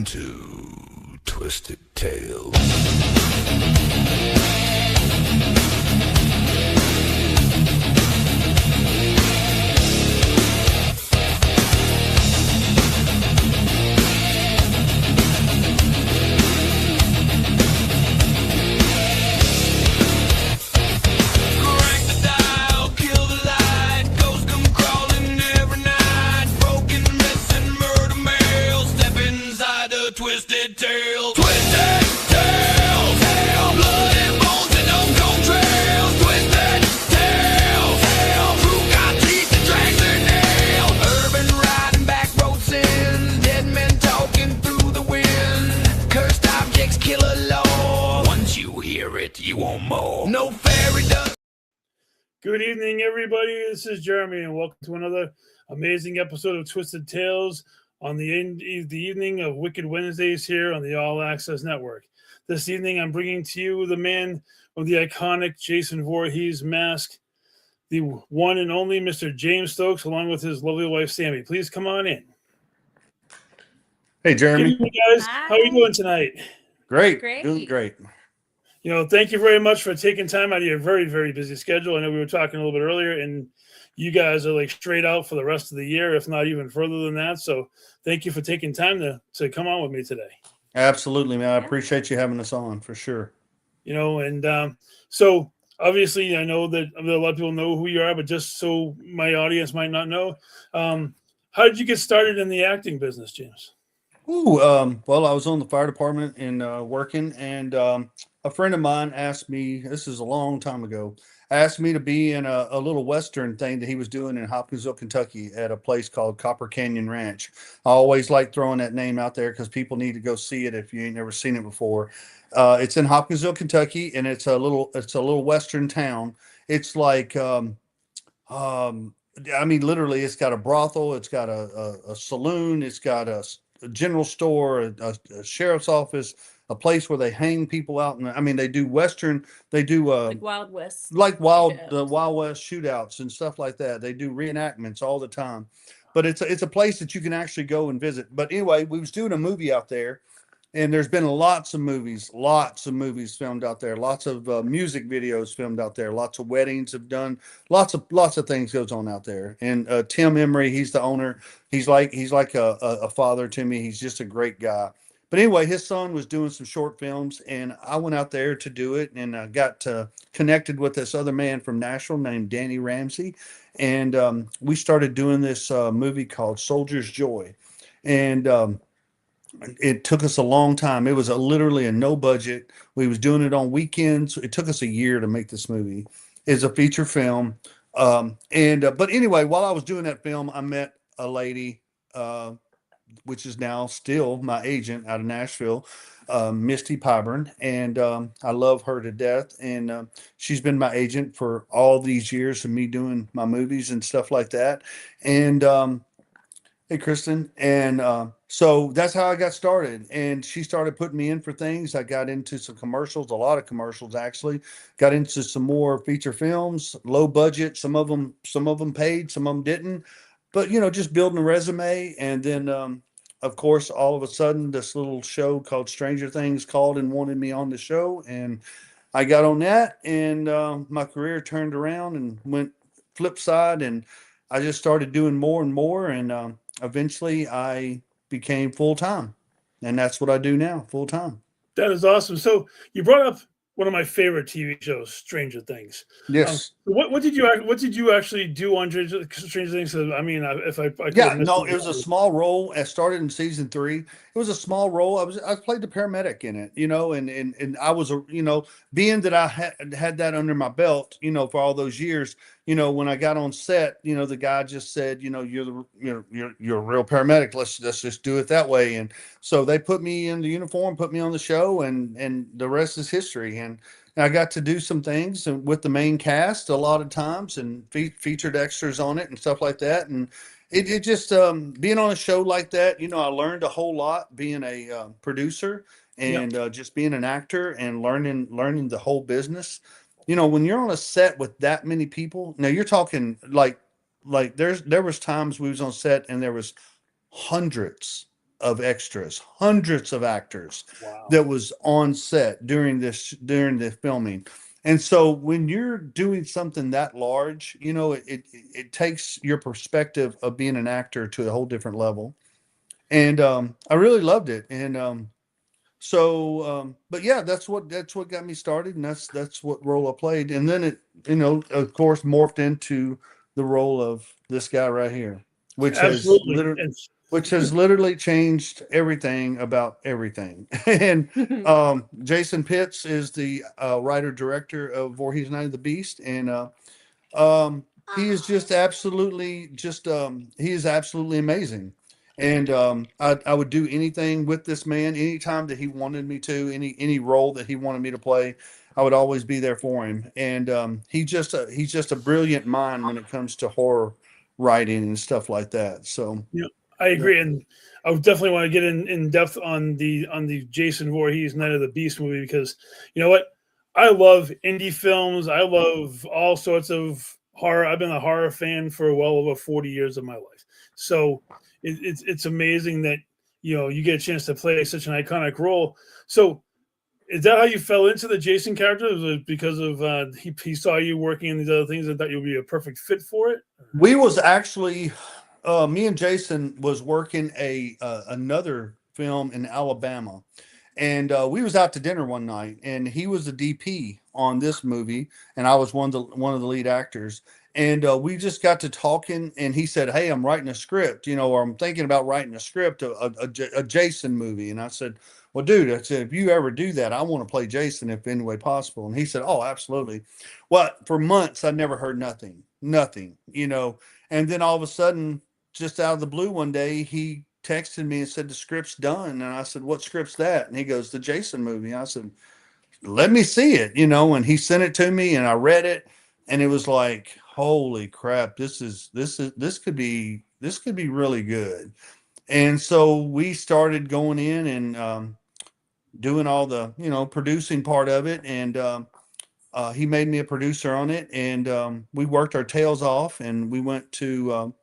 to Twisted Tales. Twisted Tales, Twisted Tales, blood and bones and uncombed trails. Twisted Tales, who got teeth that drag their nails? Urban riding, back road sins, dead men talking through the wind. Cursed objects, killer lore. Once you hear it, you want more. No fairy dust. Good evening, everybody. This is Jeremy, and welcome to another amazing episode of Twisted Tales on the evening of Wicked Wednesdays here on the All Access Network. This evening, I'm bringing to you the man of the iconic Jason Voorhees mask, the one and only Mr. James Stokes, along with his lovely wife, Sammy. Please come on in. Hey, Jeremy. Good evening, guys. Hi. How are you doing tonight? Great. Great. Doing great. You know, thank you very much for taking time out of your very, very busy schedule. I know we were talking a little bit earlier, and you guys are like straight out for the rest of the year, if not even further than that. So thank you for taking time to come on with me today. Absolutely, man. I appreciate you having us on for sure. You know, and so obviously I know that a lot of people know who you are, but just so my audience might not know, how did you get started in the acting business, James? Well, I was on the fire department and working, and a friend of mine asked me, this is a long time ago, asked me to be in a little Western thing that he was doing in Hopkinsville, Kentucky at a place called Copper Canyon Ranch. I always like throwing that name out there because people need to go see it if you ain't never seen it before. It's in Hopkinsville, Kentucky, and it's a little Western town. It's like, I mean, literally, it's got a brothel, it's got a saloon, it's got a general store, a sheriff's office, a place where they hang people out. And I mean, they do Western, they do like Wild West, the shootouts. Wild West shootouts and stuff like that. They do reenactments all the time, but it's a place that you can actually go and visit. But anyway, we was doing a movie out there, and there's been lots of movies filmed out there, lots of music videos filmed out there, lots of weddings have done, lots of things goes on out there. And Tim Emery, he's the owner. He's like a father to me. He's just a great guy. But anyway, his son was doing some short films, and I went out there to do it, and I got connected with this other man from Nashville named Danny Ramsey, and we started doing this movie called Soldier's Joy, and it took us a long time. It was literally a no budget. We was doing it on weekends. It took us a year to make this movie. It's a feature film, but anyway, while I was doing that film, I met a lady, which is now still my agent out of Nashville, Misty Pyburn, and I love her to death. And she's been my agent for all these years of me doing my movies and stuff like that. And hey, Kristen, and so that's how I got started. And she started putting me in for things. I got into some commercials, a lot of commercials actually. Got into some more feature films, low budget. Some of them paid, some of them didn't. But, you know, just building a resume. And then, of course, all of a sudden, this little show called Stranger Things called and wanted me on the show. And I got on that, and my career turned around and went flip side. And I just started doing more and more. And eventually, I became full time. And that's what I do now, full time. That is awesome. So you brought up one of my favorite TV shows, Stranger Things. Yes. What did you actually do on Stranger Things? I mean, if I it was a small role. I started in season 3. It was a small role. I played the paramedic in it, you know, and I was being that I had that under my belt, you know, for all those years, you know, when I got on set, you know, the guy just said, you know, you're a real paramedic. Let's just do it that way. And so they put me in the uniform, put me on the show, and the rest is history. And I got to do some things with the main cast a lot of times, and featured extras on it and stuff like that. And it just being on a show like that, you know, I learned a whole lot being a producer and just being an actor and learning the whole business. You know, when you're on a set with that many people, now you're talking like there was times we was on set and there was hundreds of extras, hundreds of actors Wow. that was on set during the filming. And so when you're doing something that large, you know, it takes your perspective of being an actor to a whole different level. And I really loved it. And but yeah, that's what got me started, and that's what role I played. And then it, you know, of course, morphed into the role of this guy right here, which has Absolutely. literally And which has literally changed everything about everything. And Jason Pitts is the writer director of Voorhees Night of the Beast, and um, he is just absolutely he is absolutely amazing. And I would do anything with this man anytime that he wanted me to, any role that he wanted me to play. I would always be there for him. And he's just a brilliant mind when it comes to horror writing and stuff like that. So you know, I yeah. agree, and I would definitely want to get in depth on the Jason Voorhees Night of the Beast movie, because you know what, I love indie films. I love all sorts of horror. I've been a horror fan for well over 40 years of my life. So it's amazing that you know you get a chance to play such an iconic role. So is that how you fell into the Jason character? Was it because of he saw you working in these other things and thought you'd be a perfect fit for it? We was actually me and Jason was working another film in Alabama, and we was out to dinner one night, and he was the DP on this movie, and I was one of the lead actors, and we just got to talking, and he said, "Hey, I'm writing a script, you know, or I'm thinking about writing a script, a Jason movie," and I said, "Well, dude," I said, "if you ever do that, I want to play Jason if any way possible," and he said, "Oh, absolutely." Well, for months I never heard nothing, you know, and then all of a sudden, just out of the blue one day, he texted me and said the script's done. And I said, "What script's that?" And he goes, "The Jason movie." I said, "Let me see it," you know, and he sent it to me and I read it, and it was like, holy crap, this could be really good. And so we started going in and doing all the, you know, producing part of it. And he made me a producer on it, and we worked our tails off, and we went to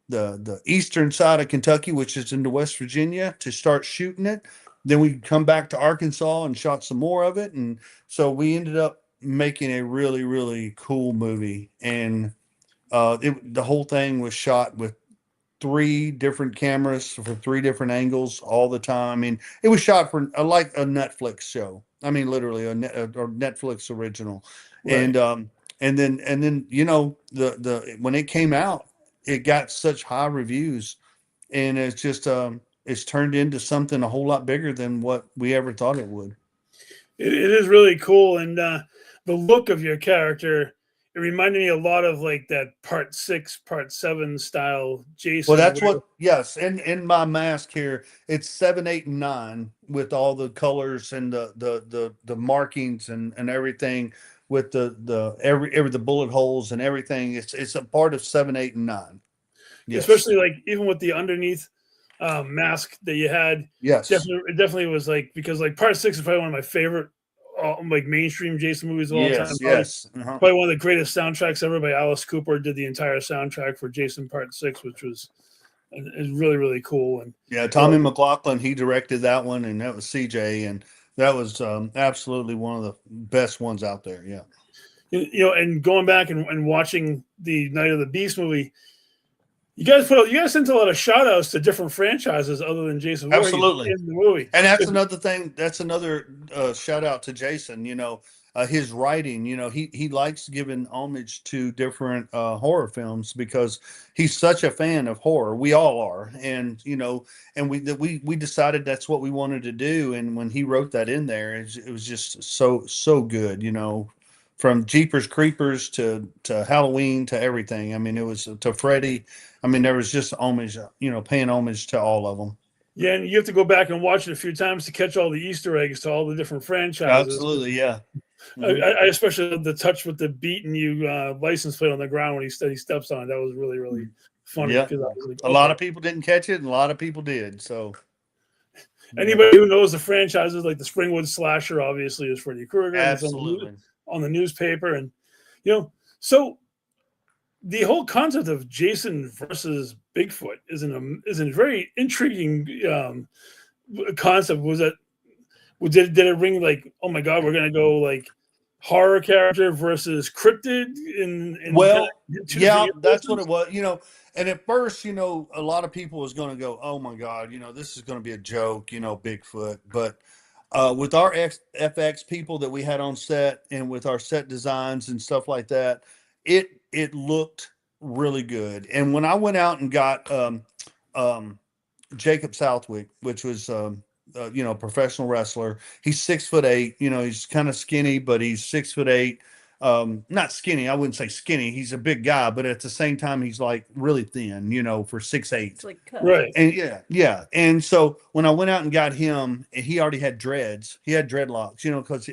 the eastern side of Kentucky, which is into West Virginia, to start shooting it. Then we come back to Arkansas and shot some more of it, and so we ended up making a really cool movie. And the whole thing was shot with three different cameras for three different angles all the time. I mean, it was shot for like a Netflix show. I mean, literally a Netflix original. Right. And then you know the when it came out, it got such high reviews, and it's turned into something a whole lot bigger than what we ever thought it would. It is really cool, and the look of your character, it reminded me a lot of like that Part 6, Part 7 style Well, Jason. that's what, yes. And in my mask here, it's 7, 8, and 9 with all the colors and the markings and everything with every the bullet holes and everything. It's a part of 7, 8, and 9. Yes. Especially like even with the underneath mask that you had. Yes. Definitely was like, because like Part 6 is probably one of my favorite like mainstream Jason movies of all time. Yes. Yes. Uh-huh. Probably one of the greatest soundtracks ever by Alice Cooper. Did the entire soundtrack for Jason Part 6, which was is really cool. And Yeah, Tommy McLaughlin, he directed that one, and that was CJ, and that was absolutely one of the best ones out there. Yeah. you know, and going back and watching the Night of the Beast movie, you guys sent a lot of shout outs to different franchises other than Jason Voorhees Absolutely. in the movie. And that's another thing. That's another shout out to Jason. You know, his writing. You know, he likes giving homage to different horror films because he's such a fan of horror. We all are, and you know, and we decided that's what we wanted to do. And when he wrote that in there, it was just so good. You know, from Jeepers Creepers to Halloween to everything. I mean, it was to Freddy. I mean, there was just homage. You know, paying homage to all of them. Yeah, and you have to go back and watch it a few times to catch all the Easter eggs to all the different franchises. Absolutely, yeah. I, I especially love the touch with the beating you license plate on the ground when he steps on it. That was really funny. Yeah. Because I was like, A lot of people didn't catch it, and a lot of people did. So anybody who knows the franchises, like the Springwood Slasher, obviously is Freddy Krueger. absolutely. On the newspaper, and you know, so the whole concept of Jason versus Bigfoot is a very intriguing concept. Was that did it ring like, oh my god, we're gonna go like horror character versus cryptid in Well, yeah, different that's what universes? it was, and at first, a lot of people was going to go, "Oh my God, this is going to be a joke, Bigfoot." But with our FX people that we had on set and with our set designs and stuff like that, it looked really good. And when I went out and got um, Jacob Southwick, which was professional wrestler. He's 6'8". He's kind of skinny, but he's 6'8". Not skinny. I wouldn't say skinny. He's a big guy, but at the same time, he's like really thin. For 6'8". It's like cut. Right. And yeah. And so when I went out and got him, he already had dreads. He had dreadlocks. Because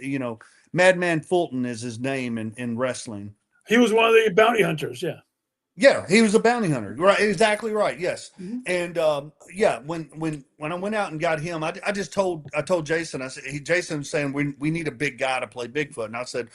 Madman Fulton is his name in wrestling. He was one of the bounty hunters. Yeah. Yeah, he was a bounty hunter. Right, exactly right. Yes, Mhm. and yeah, when I went out and got him, I told Jason. I said, Jason was saying we need a big guy to play Bigfoot, and I said,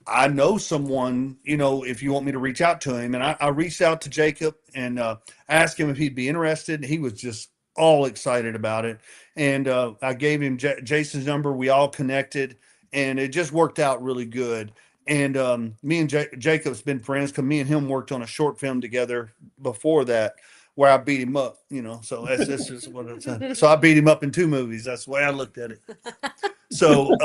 I know someone. If you want me to reach out to him, and I reached out to Jacob and asked him if he'd be interested. He was just all excited about it, and I gave him Jason's number. We all connected, and it just worked out really good. And me and Jacob's been friends because me and him worked on a short film together before that, where I beat him up. So that's just what it's. So I beat him up in 2 movies. That's the way I looked at it. So,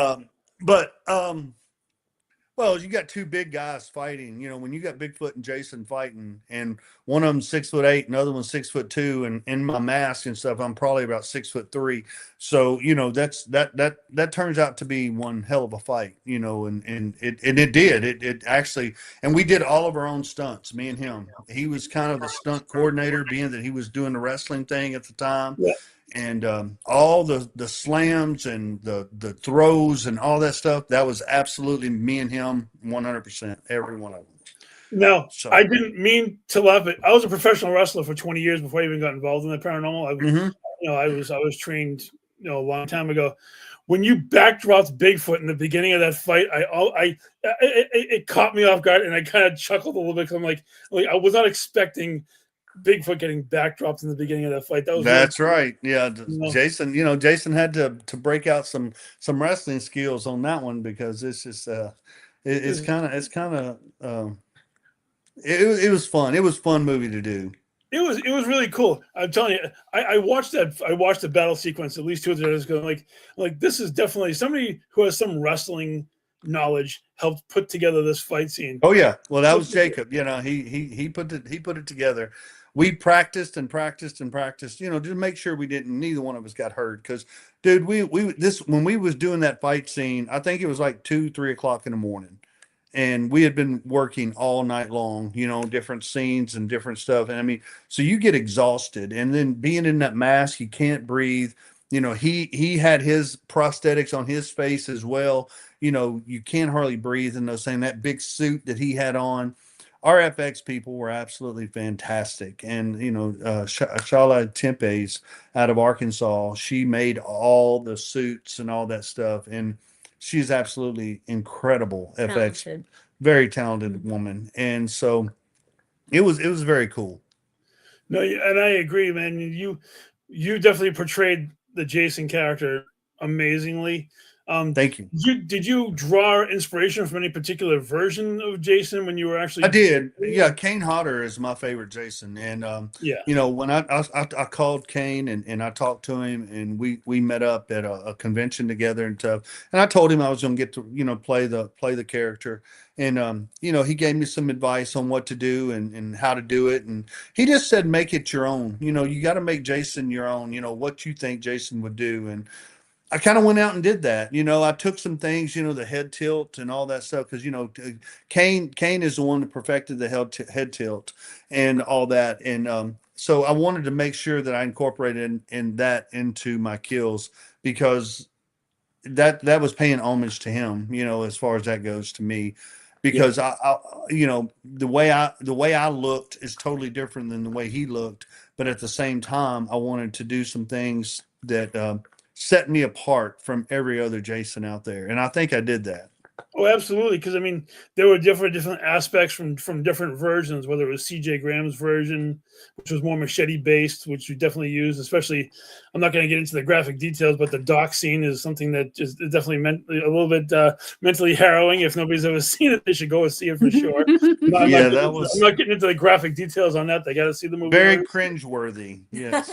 well, you got 2 big guys fighting. When you got Bigfoot and Jason fighting, and one of them 6'8", another one's 6'2", and in my mask and stuff, I'm probably about 6'3". So that turns out to be one hell of a fight. And it did. It actually, and we did all of our own stunts. Me and him. He was kind of the stunt coordinator, being that he was doing the wrestling thing at the time. Yeah. And all the slams and the throws and all that stuff, that was absolutely me and him, 100%, every one of them. Now, So I didn't mean to laugh, but I was a professional wrestler for 20 years before I even got involved in the paranormal. I was trained, a long time ago. When you backdropped Bigfoot in the beginning of that fight, it caught me off guard, and I kind of chuckled a little bit because I'm like I was not expecting Bigfoot getting backdropped in the beginning of that fight. that's right. Yeah, know. Jason had to break out some wrestling skills on that one, because it's just it was fun. It was a fun movie to do. It was really cool. I'm telling you, I watched the battle sequence at least 2 or 3 days ago. Like this is definitely somebody who has some wrestling knowledge helped put together this fight scene. Oh yeah, well that was Jacob. He put it together. We practiced and practiced and practiced, to make sure neither one of us got hurt. Because, dude, when we was doing that fight scene, I think it was like 2-3 o'clock in the morning, and we had been working all night long, different scenes and different stuff. And I mean, so you get exhausted, and then being in that mask, you can't breathe. He had his prosthetics on his face as well. You can't hardly breathe in those things. That big suit that he had on. Our FX people were absolutely fantastic. And, Shala Tempes out of Arkansas, she made all the suits and all that stuff. And she's absolutely incredible. FX, Talented. very talented woman. And so it was very cool. No, and I agree, man. You definitely portrayed the Jason character amazingly. Thank you. Did you draw inspiration from any particular version of Jason when you were actually? I did. Yeah, Kane Hodder is my favorite Jason, and when I called Kane and I talked to him, and we met up at a convention together and stuff, and I told him I was going to get to play the character, and he gave me some advice on what to do and how to do it, and he just said make it your own. You got to make Jason your own. What you think Jason would do, and I kind of went out and did that. I took some things, the head tilt and all that stuff. Cause Kane is the one that perfected the head tilt and all that. And, so I wanted to make sure that I incorporated in that into my kills, because that was paying homage to him, as far as that goes to me, because the way I looked is totally different than the way he looked. But at the same time, I wanted to do some things that, set me apart from every other Jason out there. And I think I did that. Oh, absolutely. Because I mean, there were different aspects from different versions. Whether it was C.J. Graham's version, which was more machete based, which you definitely use. Especially, I'm not going to get into the graphic details, but the dock scene is something that is definitely meant a little bit mentally harrowing. If nobody's ever seen it, they should go and see it for sure. Yeah, I'm not getting into the graphic details on that. They got to see the movie. very cringeworthy. Yes.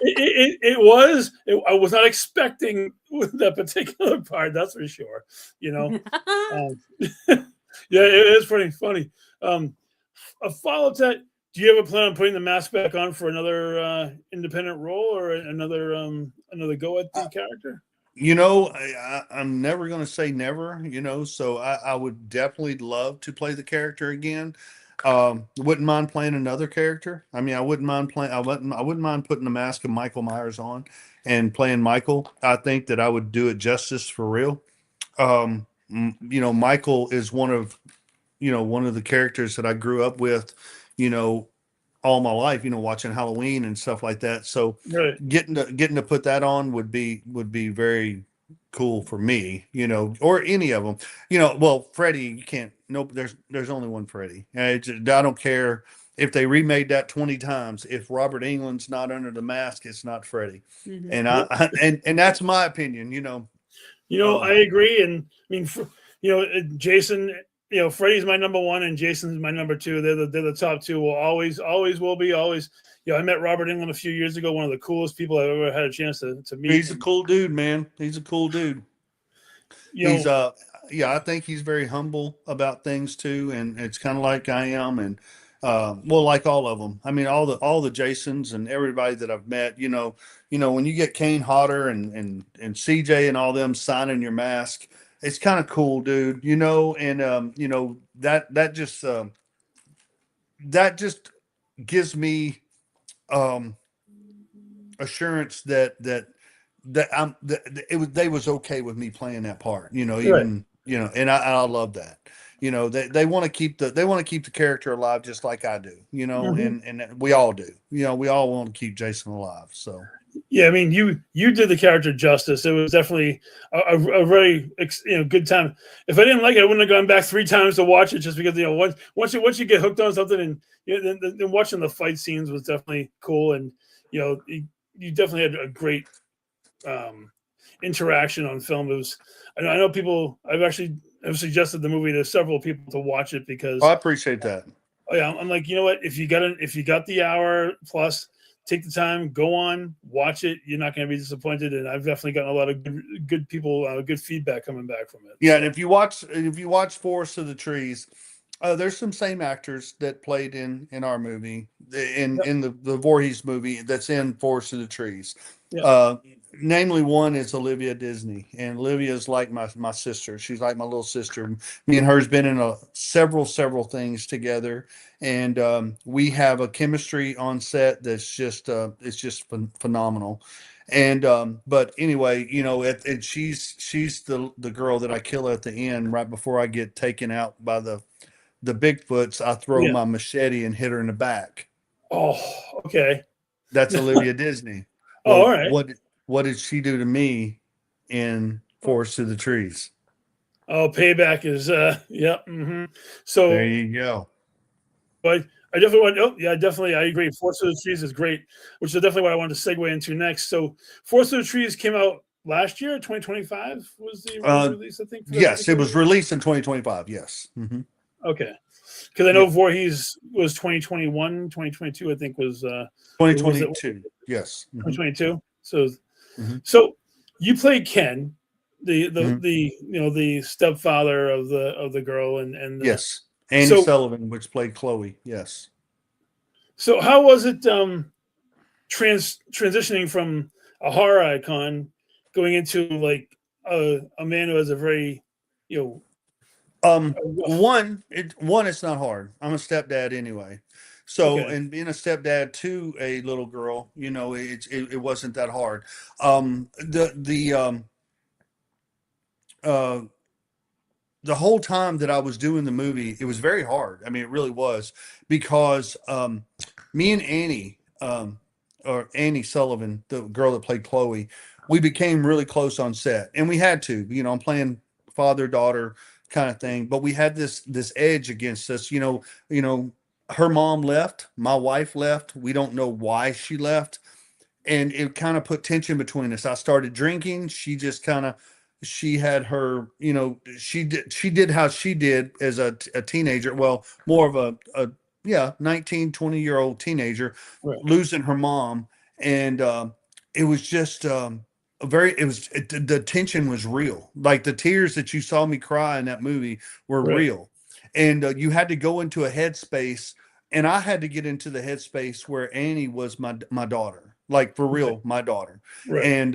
It was. I was not expecting that particular part. That's for sure. You know. Yeah, it is pretty funny. A follow-up to that, do you ever plan on putting the mask back on for another independent role or another go at the character? I'm never going to say never, so I would definitely love to play the character again. Wouldn't mind playing another character. I mean, I wouldn't mind putting the mask of Michael Myers on and playing Michael. I think that I would do it justice for real. Michael is one of the characters that I grew up with, you know, all my life, watching Halloween and stuff like that. So Right. getting to put that on would be very cool for me, or any of them. Well, Freddy, you can't. Nope. There's only one Freddy. I don't care if they remade that 20 times. If Robert England's not under the mask, it's not Freddy. And and that's my opinion. I agree, and I mean, Jason. Freddy's my number one, and Jason's my number two. They're the top two. Will always will be always. I met Robert England a few years ago. One of the coolest people I've ever had a chance to meet. He's a cool dude, man. He's a cool dude. I think he's very humble about things too, and it's kind of like I am, and like all of them. I mean, all the Jasons and everybody that I've met. When you get Kane Hodder and CJ and all them signing your mask, it's kind of cool, dude. That just gives me assurance that they was okay with me playing that part. Even and I love that. They want to keep the character alive just like I do. And we all do. We all want to keep Jason alive. So. Yeah, I mean, you did the character justice. It was definitely a very good time. If I didn't like it, I wouldn't have gone back 3 times to watch it, just because once you get hooked on something, and then watching the fight scenes was definitely cool, and you definitely had a great interaction on film. It was. I know people. I've suggested the movie to several people to watch it because I appreciate that. Oh yeah, I'm like, you know what? If you got the hour plus. Take the time, go on, watch it. You're not going to be disappointed, and I've definitely gotten a lot of good people, good feedback coming back from it. Yeah, and if you watch Forest of the Trees, there's some same actors that played in our movie, in the Voorhees movie that's in Forest of the Trees. Yep. Namely, one is Olivia Disney, and Olivia is like my sister. She's like my little sister. Me and her's been in several things together, and we have a chemistry on set that's just it's just phenomenal. And but anyway, and she's the girl that I kill at the end right before I get taken out by the Bigfoots. I throw my machete and hit her in the back. Oh, okay. That's Olivia Disney. Well, all right. What did she do to me in Forest of the Trees? Oh, payback is yeah. Mm-hmm. So there you go. But I definitely want. Oh, yeah, definitely. I agree. Forest of the Trees is great, which is definitely what I wanted to segue into next. So, Forest of the Trees came out last year, 2025 was the release, I think. Yes, it was released in 2025. Yes. Mm-hmm. Okay, because I know Voorhees was 2021, 2022. I think was 2022. Yes, 2022. So, so you played Ken, the stepfather of the girl, and yes. Andy Sullivan, which played Chloe. Yes. So how was it transitioning from a horror icon going into like a man who has a very one it's not hard. I'm a stepdad anyway. So and being a stepdad to a little girl, it wasn't that hard. The whole time that I was doing the movie, it was very hard. I mean, it really was, because me and Annie, or Annie Sullivan, the girl that played Chloe, we became really close on set, and we had to. I'm playing father-daughter kind of thing. But we had this edge against us. Her mom left, my wife left. We don't know why she left, and it kind of put tension between us. I started drinking. She just kind of, she had her, she did how she did as a teenager. Well, more of a 19, 20-year-old teenager, Right. losing her mom. And it was just the tension was real. Like the tears that you saw me cry in that movie were Right. real. And you had to go into a headspace, and I had to get into the headspace where Annie was my daughter, like for real, my daughter. Right.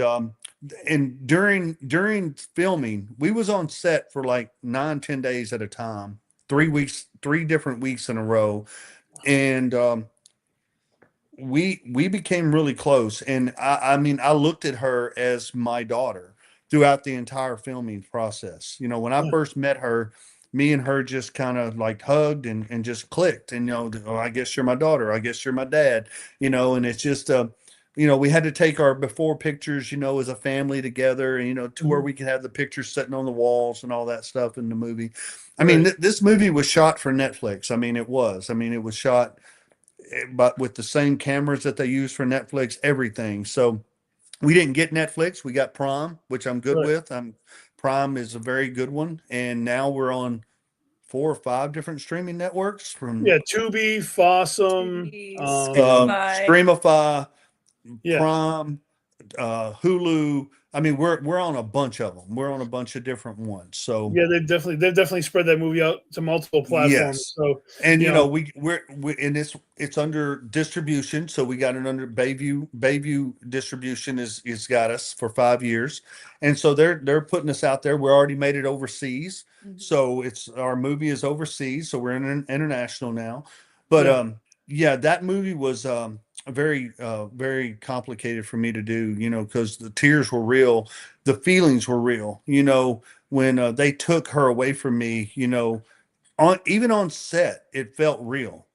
And during filming, we was on set for like 9-10 days at a time, 3 weeks, 3 different weeks in a row. And we became really close. And I mean, I looked at her as my daughter throughout the entire filming process. When I first met her, me and her just kind of like hugged and just clicked. And I guess you're my daughter, I guess you're my dad. And it's just we had to take our before pictures, as a family together, and to where we could have the pictures sitting on the walls and all that stuff in the movie. I mean, this movie was shot for Netflix. It was shot but with the same cameras that they use for Netflix, everything. So we didn't get Netflix. We got Prime, which I'm good with. Prime is a very good one. And now we're on 4 or 5 different streaming networks from Tubi, Fossum, Streamify, Prime, Hulu. I mean, we're on a bunch of them. We're on a bunch of different ones. So they've definitely spread that movie out to multiple platforms. Yes. So and we're and it's under distribution. So we got it under Bayview distribution is got us for 5 years, and so they're putting us out there. We already made it overseas, so our movie is overseas. So we're international now, but that movie was very very complicated for me to do, because the tears were real, the feelings were real, when they took her away from me, even on set, it felt real.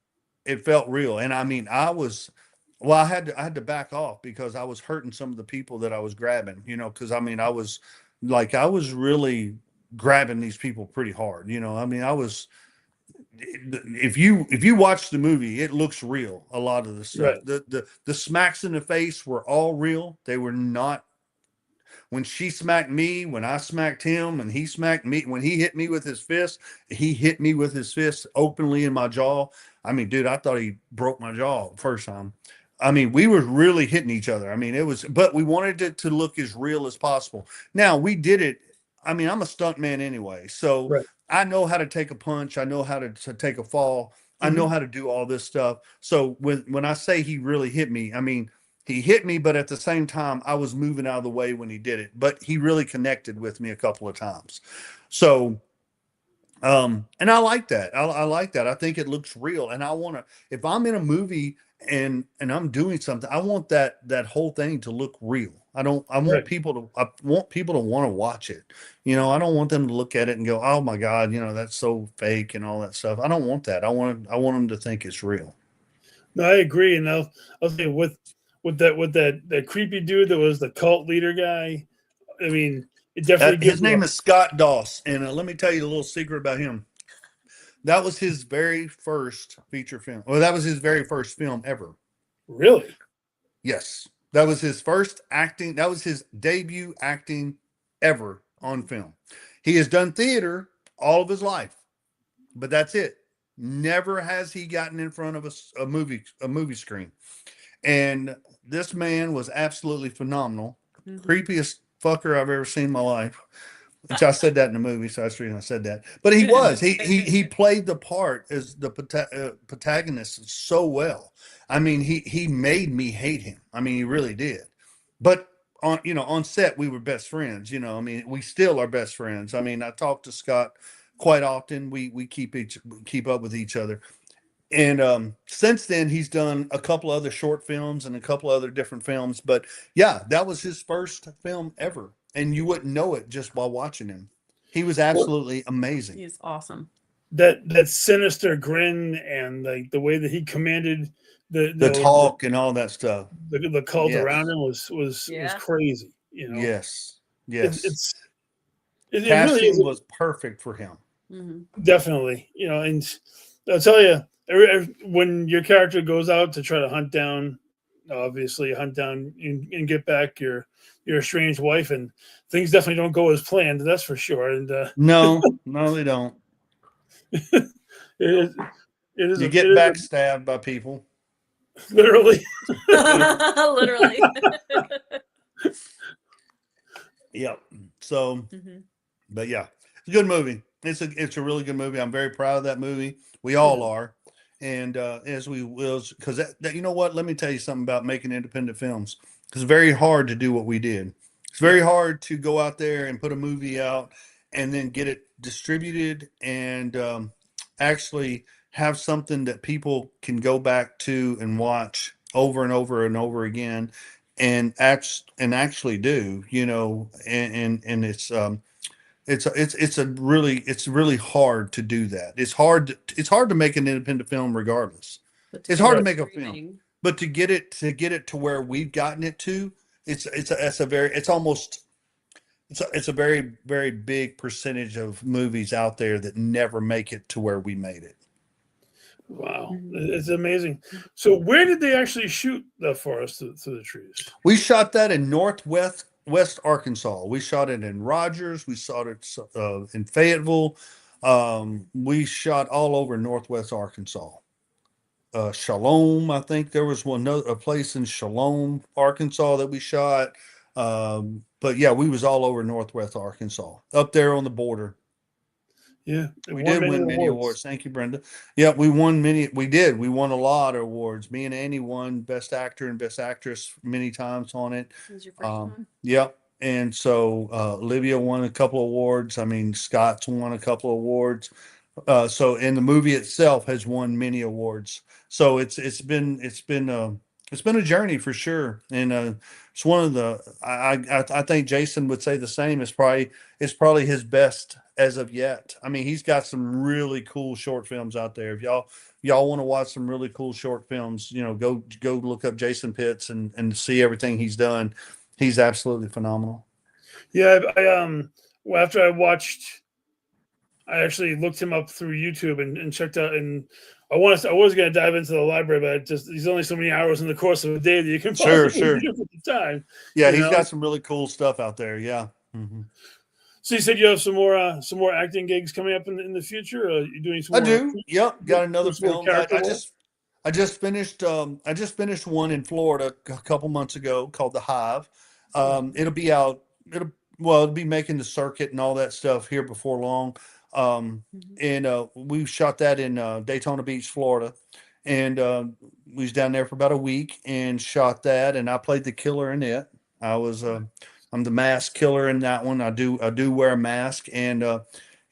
And I mean, I had to back off because I was hurting some of the people that I was grabbing, because I mean, I was really grabbing these people pretty hard. I mean, if you watch the movie, it looks real. A lot of the stuff, the smacks in the face were all real. They were not. When she smacked me, when I smacked him, and he smacked me, when he hit me with his fist, he hit me with his fist openly in my jaw. I mean, dude, I thought he broke my jaw the first time. I mean, we were really hitting each other. I mean, but we wanted it to look as real as possible. Now we did it. I mean, I'm a stunt man anyway, so I know how to take a punch. I know how to take a fall. I know how to do all this stuff. So when I say he really hit me, I mean, he hit me, but at the same time, I was moving out of the way when he did it. But he really connected with me a couple of times. So, and I like that. I like that. I think it looks real. And if I'm in a movie and I'm doing something, I want that whole thing to look real. I want people to want to watch it. I don't want them to look at it and go, "Oh my God, that's so fake" and all that stuff. I don't want that. I want them to think it's real. No, I agree. And I'll say with that creepy dude that was the cult leader guy. I mean, it definitely his name is Scott Doss, and let me tell you a little secret about him. That was his very first feature film. Well, that was his very first film ever. Really? Yes, that was his first acting. That was his debut acting ever on film. He has done theater all of his life, but that's it. Never has he gotten in front of a movie screen. And this man was absolutely phenomenal. Creepiest fucker I've ever seen in my life. Which I said that in the movie, so that's the reason I said that. But he was. He played the part as the protagonist so well. I mean, he made me hate him. I mean, he really did. But on set, we were best friends. I mean, we still are best friends. I mean, I talk to Scott quite often. We keep up with each other. And since then, he's done a couple other short films and a couple other different films. But yeah, that was his first film ever. And you wouldn't know it just while watching him. He was absolutely amazing. He's awesome. That sinister grin and like the way that he commanded the talk and all that stuff. The cult around him was crazy. Yes. It Casting really was perfect for him. Definitely, and I'll tell you, when your character goes out to try to hunt down, obviously hunt down and get back your estranged wife, and things definitely don't go as planned. That's for sure. And No, they don't. it is, it is, You a, get it is backstabbed by people. literally. Literally. Yep. So, but yeah, it's a good movie. It's a really good movie. I'm very proud of that movie. We all are. And as we will, because that, you know what? Let me tell you something about making independent films. It's very hard to do what we did. It's very hard to go out there and put a movie out and then get it distributed and actually have something that people can go back to and watch over and over and over again and actually do, and it's really hard to do that. It's hard to make an independent film regardless. It's hard to make a film, but to get it to where we've gotten it to, it's a very, very big percentage of movies out there that never make it to where we made it. Wow, it's amazing. So where did they actually shoot the forest through the trees? We shot that in Northwest Arkansas. We shot it in Rogers. We shot it in Fayetteville. We shot all over Northwest Arkansas. Shalom, I think there was a place in Shalom, Arkansas that we shot. But yeah, we was all over Northwest Arkansas, up there on the border. Yeah, We did win many awards. Thank you, Brenda. Yeah, we won many. We did. We won a lot of awards. Me and Annie won Best Actor and Best Actress many times on it. It was your first one? Yep. And so Olivia won a couple of awards. I mean, Scott's won a couple of awards. So, and the movie itself has won many awards. So it's been a journey for sure. And it's one of the I think Jason would say the same. It's probably his best as of yet. I mean, he's got some really cool short films out there. If y'all want to watch some really cool short films, go look up Jason Pitts and see everything he's done. He's absolutely phenomenal. Yeah, well, after I actually looked him up through YouTube and checked out, and I was going to dive into the library, but there's only so many hours in the course of a day that you can Sure. do at the time. Yeah, he's got some really cool stuff out there. Yeah. Mm-hmm. So you said you have some more acting gigs coming up in the future. You're doing some. I do. Yep. Got another film. I just finished one in Florida a couple months ago called The Hive. It'll be out. It'll be making the circuit and all that stuff here before long. And we shot that in Daytona Beach, Florida, and we was down there for about a week and shot that. And I played the killer in it. I'm the mask killer in that one. I do wear a mask, and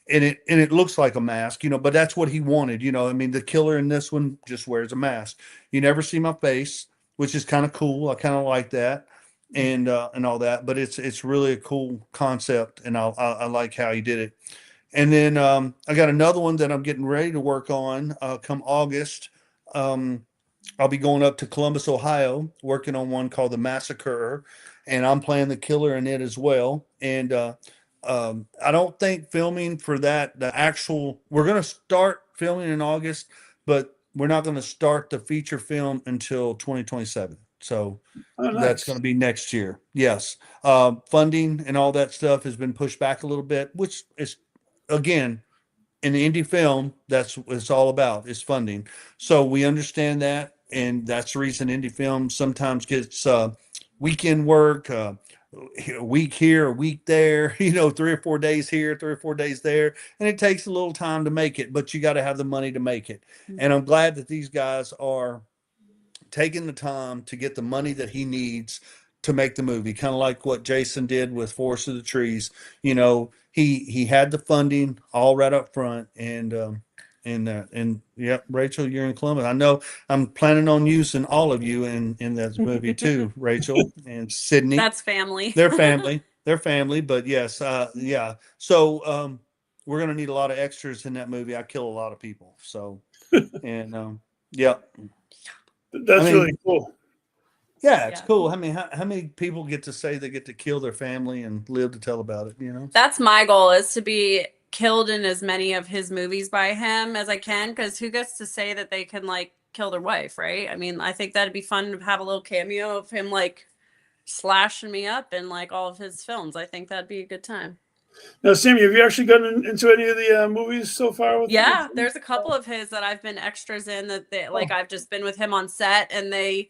it looks like a mask, but that's what he wanted. I mean, the killer in this one just wears a mask. You never see my face, which is kind of cool. I kind of like that, and all that. But it's really a cool concept, and I like how he did it. And then I got another one that I'm getting ready to work on come August. I'll be going up to Columbus, Ohio, working on one called The Massacre, and I'm playing the killer in it as well. And I don't think filming for that, we're going to start filming in August, but we're not going to start the feature film until 2027. So that's going to be next year. Yes. Funding and all that stuff has been pushed back a little bit, which is, again, in the indie film, that's what it's all about, is funding. So we understand that, and that's the reason indie film sometimes gets weekend work, a week here, a week there, 3 or 4 days here, 3 or 4 days there, and it takes a little time to make it, but you got to have the money to make it. And I'm glad that these guys are taking the time to get the money that he needs to make the movie, kind of like what Jason did with Forest of the Trees. He had the funding all right up front, and yeah, Rachel, you're in Columbus. I know I'm planning on using all of you in that movie too, Rachel and Sydney. That's family. They're family, but yes, yeah. So we're gonna need a lot of extras in that movie. I kill a lot of people, so and yeah. That's really cool. Yeah, it's cool. I mean, how many people get to say they get to kill their family and live to tell about it, That's my goal, is to be killed in as many of his movies by him as I can, because who gets to say that they can like kill their wife, right? I mean, I think that'd be fun to have a little cameo of him like slashing me up in like all of his films. I think that'd be a good time. Now, Sammy, have you actually gotten into any of the movies so far? Yeah, there's a couple of his that I've been extras in that they like I've just been with him on set and they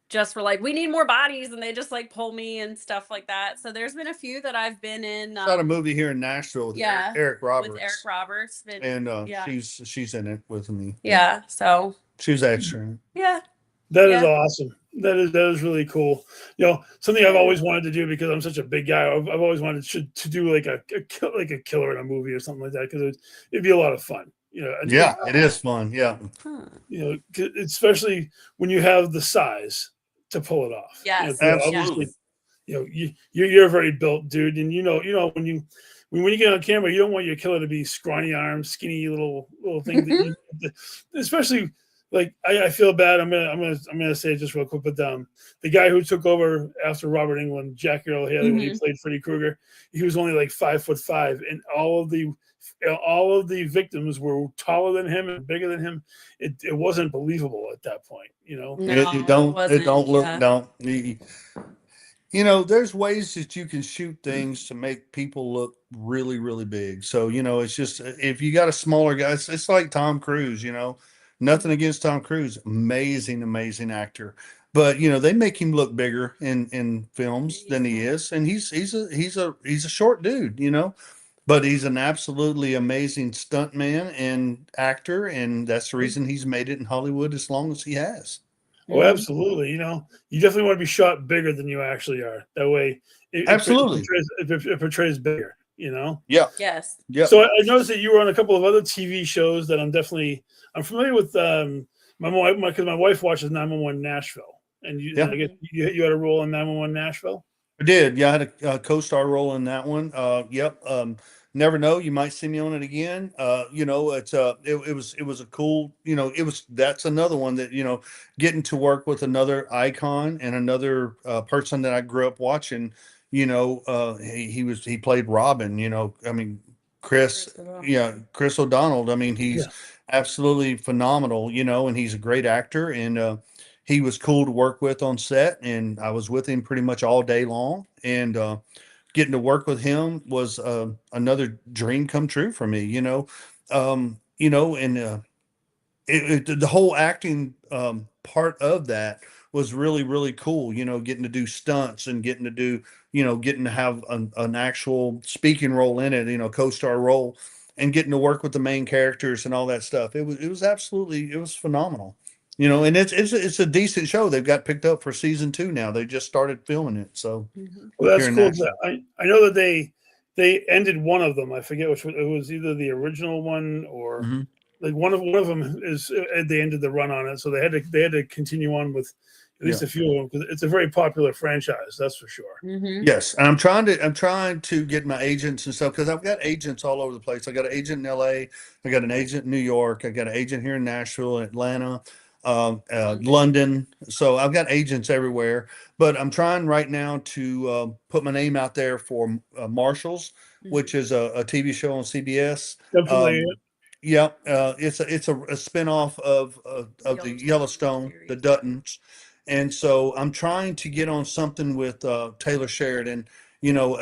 just were like, we need more bodies, and they just like pull me and stuff like that. So there's been a few that I've been in. Shot a movie here in Nashville with Yeah, Eric Roberts. with Eric Roberts. And yeah. she's in it with me. Yeah, so She was extra. yeah. That is Yeah. awesome. That is really cool. You know, something I've always wanted to do because I'm such a big guy. I've always wanted to do like a killer in a movie or something like that because it'd be a lot of fun. You know, Yeah, it is fun. Yeah. Huh. You know, especially when you have the size to pull it off. Yes, you know, Absolutely. obviously, you know, you're a very built dude, and you know when you get on camera, you don't want your killer to be scrawny arms, skinny little thing. Especially like I feel bad. I'm gonna say it just real quick, but the guy who took over after Robert Englund, Jackie Earl Haley, when he played Freddy Krueger, he was only like 5'5", and all of the victims were taller than him and bigger than him. It wasn't believable at that point, you know. No, it don't wasn't, look yeah. no. You know, there's ways that you can shoot things to make people look really, really big. So, you know, it's just if you got a smaller guy, it's like Tom Cruise, you know. Nothing against Tom Cruise. Amazing actor. But you know, they make him look bigger in films than he is. And he's a short dude, you know. But he's an absolutely amazing stuntman and actor, and that's the reason he's made it in Hollywood as long as he has. Oh, absolutely. You know, you definitely want to be shot bigger than you actually are. That way, Absolutely. it portrays bigger. You know. Yeah. Yes. Yeah. So I noticed that you were on a couple of other TV shows that I'm familiar with. Because my wife watches 911 Nashville, and I guess you had a role in 911 Nashville. I did. Yeah, I had a co-star role in that one. Yep. Never know. You might see me on it again. You know, it was a cool, you know, that's another one that, you know, getting to work with another icon and another person that I grew up watching, you know, he played Robin, you know, I mean, Chris O'Donnell. I mean, he's absolutely phenomenal, you know, and he's a great actor, and he was cool to work with on set, and I was with him pretty much all day long, and getting to work with him was another dream come true for me, you know. You know, and the whole acting part of that was really, really cool, you know, getting to do stunts and getting to do, you know, getting to have an actual speaking role in it, you know, co-star role, and getting to work with the main characters and all that stuff. It was phenomenal. You know, and it's a decent show. They've got picked up for season 2 now. They just started filming it. So Well, that's here in cool. Nashville. I know that they ended one of them. I forget which one. It was either the original one or like one of them is they ended the run on it, so they had to continue on with at least a few of them because it's a very popular franchise. That's for sure. Yes, and I'm trying to get my agents and stuff because I've got agents all over the place. I got an agent in LA, I got an agent in New York, I got an agent here in Nashville, Atlanta, London. So I've got agents everywhere, but I'm trying right now to put my name out there for Marshalls, which is a TV show on CBS. Definitely. Yeah, it's a spinoff of the Yellowstone, the Duttons, and so I'm trying to get on something with Taylor Sheridan, you know,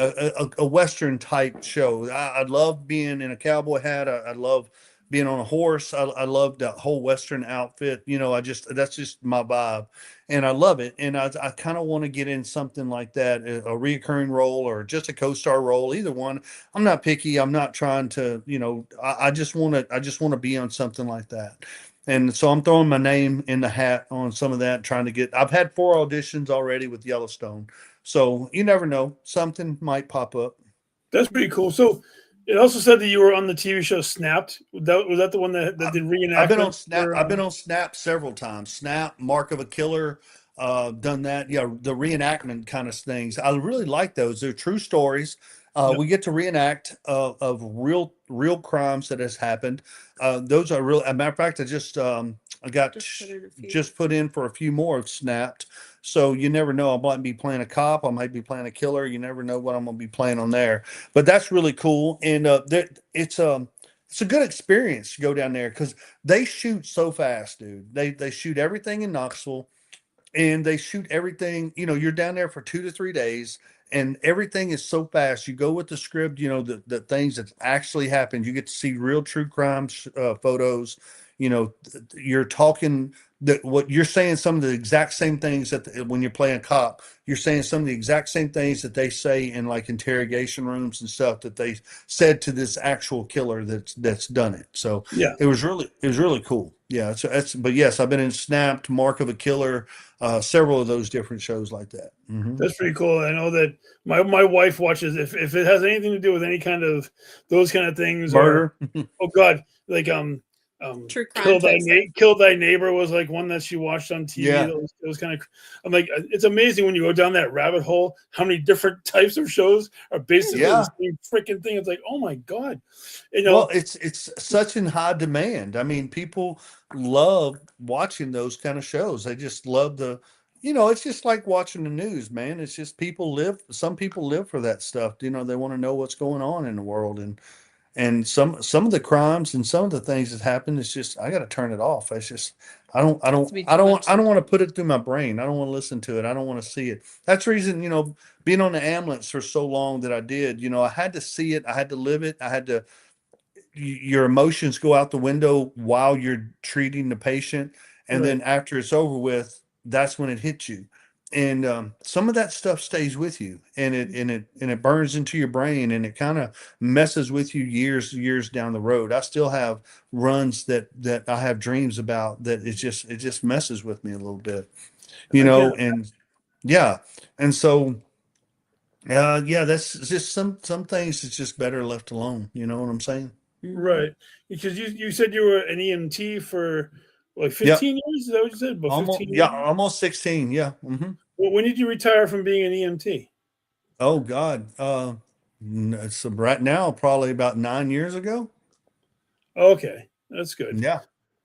a Western type show. I love being in a cowboy hat. I love being on a horse. I love the whole Western outfit. You know, that's just my vibe, and I love it. And I kind of want to get in something like that, a reoccurring role or just a co-star role, either one. I'm not picky. I'm not trying to, you know, I just want to be on something like that. And so I'm throwing my name in the hat on some of that, trying to get. I've had 4 auditions already with Yellowstone, so you never know, something might pop up. That's pretty cool. So it also said that you were on the TV show Snapped. Was that the one that did reenactment? I've been on Snap several times. Snap, Mark of a Killer, done that. Yeah, the reenactment kind of things. I really like those. They're true stories. We get to reenact of real crimes that has happened. Those are real. As a matter of fact, I just put in for a few more of Snapped. So you never know. I might be playing a cop. I might be playing a killer. You never know what I'm going to be playing on there. But that's really cool. And it's a good experience to go down there because they shoot so fast, dude. They shoot everything in Knoxville, and they shoot everything. You're down there for 2 to 3 days, and everything is so fast. You go with the script, the things that actually happened. You get to see real true crime photos. You're talking that what you're saying, some of the exact same things that when you're playing a cop, you're saying some of the exact same things that they say in like interrogation rooms and stuff that they said to this actual killer that's done it. So Yeah. it was really cool. Yeah. So but yes, I've been in Snapped, Mark of a Killer, several of those different shows like that. That's pretty cool. I know that my wife watches if it has anything to do with any kind of those kind of things. Murder. Or, oh God, like True crime type stuff. Kill Thy Neighbor was like one that she watched on TV. Yeah. It was kind of. I'm like, it's amazing when you go down that rabbit hole. How many different types of shows are basically Yeah. the same freaking thing? It's like, oh my God, Well, it's such in high demand. I mean, people love watching those kind of shows. They just love it's just like watching the news, man. It's just some people live for that stuff. They want to know what's going on in the world, and some of the crimes and some of the things that happen, it's just I got to turn it off. It's just I don't want to put it through my brain. I don't want to listen to it. I don't want to see it. That's the reason, being on the ambulance for so long that I did, I had to see it. I had to live it. I had to your emotions go out the window while you're treating the patient, and then after it's over with, that's when it hits you. And some of that stuff stays with you, and it burns into your brain, and it kind of messes with you years down the road. I still have runs that I have dreams about that it just messes with me a little bit, and yeah. And so yeah, that's just some things it's just better left alone. You know what I'm saying? Right. Because you said you were an EMT for like 15 years. Is that what you said? About 15 years? Almost 16. Yeah. Well, when did you retire from being an EMT? Oh God. So right now, probably about 9 years ago. Okay, that's good. Yeah.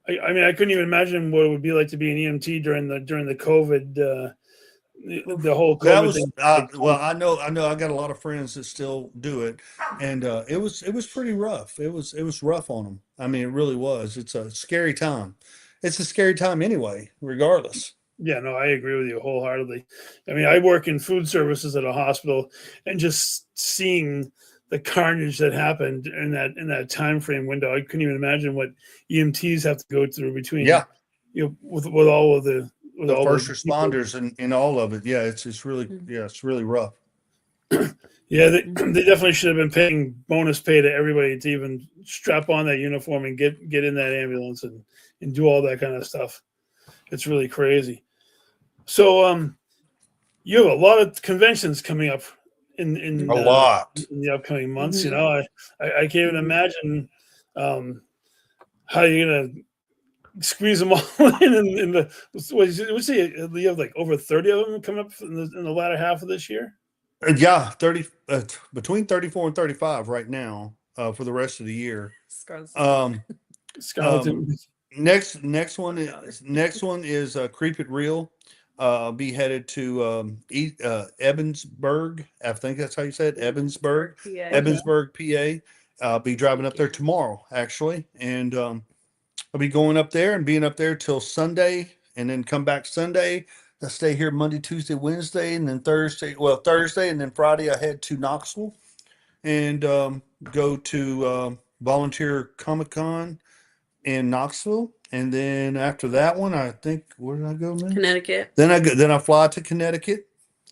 I mean, I couldn't even imagine what it would be like to be an EMT during the COVID, the whole COVID That was thing. well, I know I got a lot of friends that still do it, and it was pretty rough. It was rough on them. I mean, it really was. It's a scary time. It's a scary time anyway, regardless. Yeah, no, I agree with you wholeheartedly. I mean, I work in food services at a hospital, and just seeing the carnage that happened in that time frame window, I couldn't even imagine what EMTs have to go through between. Yeah. With all of the First responders and all of it. Yeah, it's really it's really rough. Yeah, they definitely should have been paying bonus pay to everybody to even strap on that uniform and get in that ambulance and do all that kind of stuff. It's really crazy. So you have a lot of conventions coming up in A lot. in the upcoming months. I can't even imagine how you're gonna squeeze them all in the what you have like over 30 of them coming up in the latter half of this year. Yeah, 30 between 34 and 35 right now for the rest of the year. Skeleton. Next one is Creep It Real. I'll be headed to Evansburg. I think that's how you said it, Evansburg. Yeah. Evansburg, PA. I'll be driving up there tomorrow, actually, and I'll be going up there and being up there till Sunday, and then come back Sunday. I stay here Monday, Tuesday, Wednesday, and then Thursday, and then Friday I head to Knoxville and go to Volunteer Comic-Con in Knoxville. And then after that one, I think, where did I go, man? Connecticut. Then I fly to Connecticut,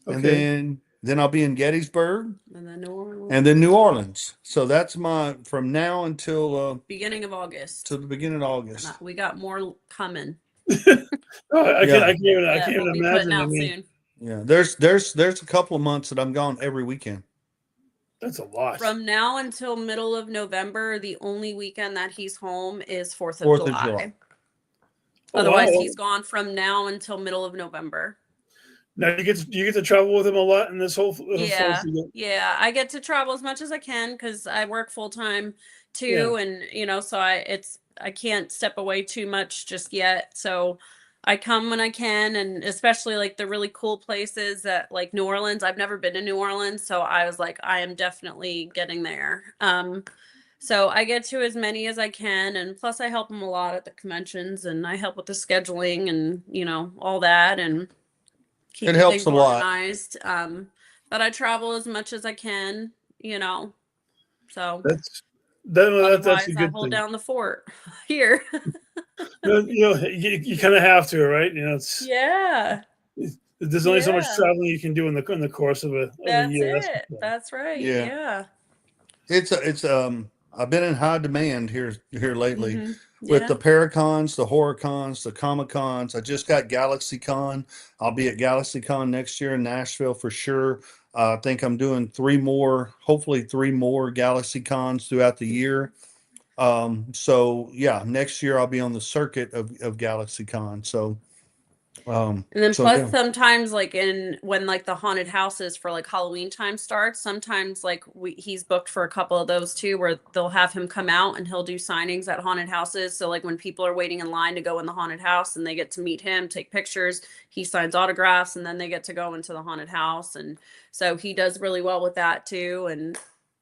and Okay. then I'll be in Gettysburg, And then New Orleans. and then New Orleans. So that's from now until Beginning of August. to the beginning of August. We got more coming. I can't even We'll be imagine. putting out I mean, soon. Yeah, there's a couple of months that I'm gone every weekend. that's a lot. From now until middle of November, the only weekend that he's home is 4th of 4th of July. July. Otherwise, wow. he's gone from now until middle of November. Now you get to travel with him a lot in this whole Yeah. Yeah, I get to travel as much as I can because I work full time too, and so I can't step away too much just yet. So I come when I can, and especially like the really cool places that like New Orleans. I've never been to New Orleans, so I was like, I am definitely getting there. So I get to as many as I can, and plus I help them a lot at the conventions, and I help with the scheduling and all that, and It keeping helps things a lot. organized. But I travel as much as I can, so That's a otherwise I good hold thing. down the fort here. You kind of have to, right? Yeah. There's only so much Yeah. traveling you can do in the course of a That's year. That's for it. sure. That's right. Yeah. Yeah. It's I've been in high demand here lately Hmm. with Yeah. the Paracons, the HorrorCons, the Comic Cons. I just got GalaxyCon. I'll be at GalaxyCon next year in Nashville for sure. I think I'm doing hopefully three more GalaxyCons throughout the year. So yeah, next year I'll be on the circuit of GalaxyCon. And then So plus yeah. sometimes like when like the haunted houses for like Halloween time starts, sometimes like he's booked for a couple of those too, where they'll have him come out and he'll do signings at haunted houses. So like when people are waiting in line to go in the haunted house and they get to meet him, take pictures, he signs autographs, and then they get to go into the haunted house. And so he does really well with that too. And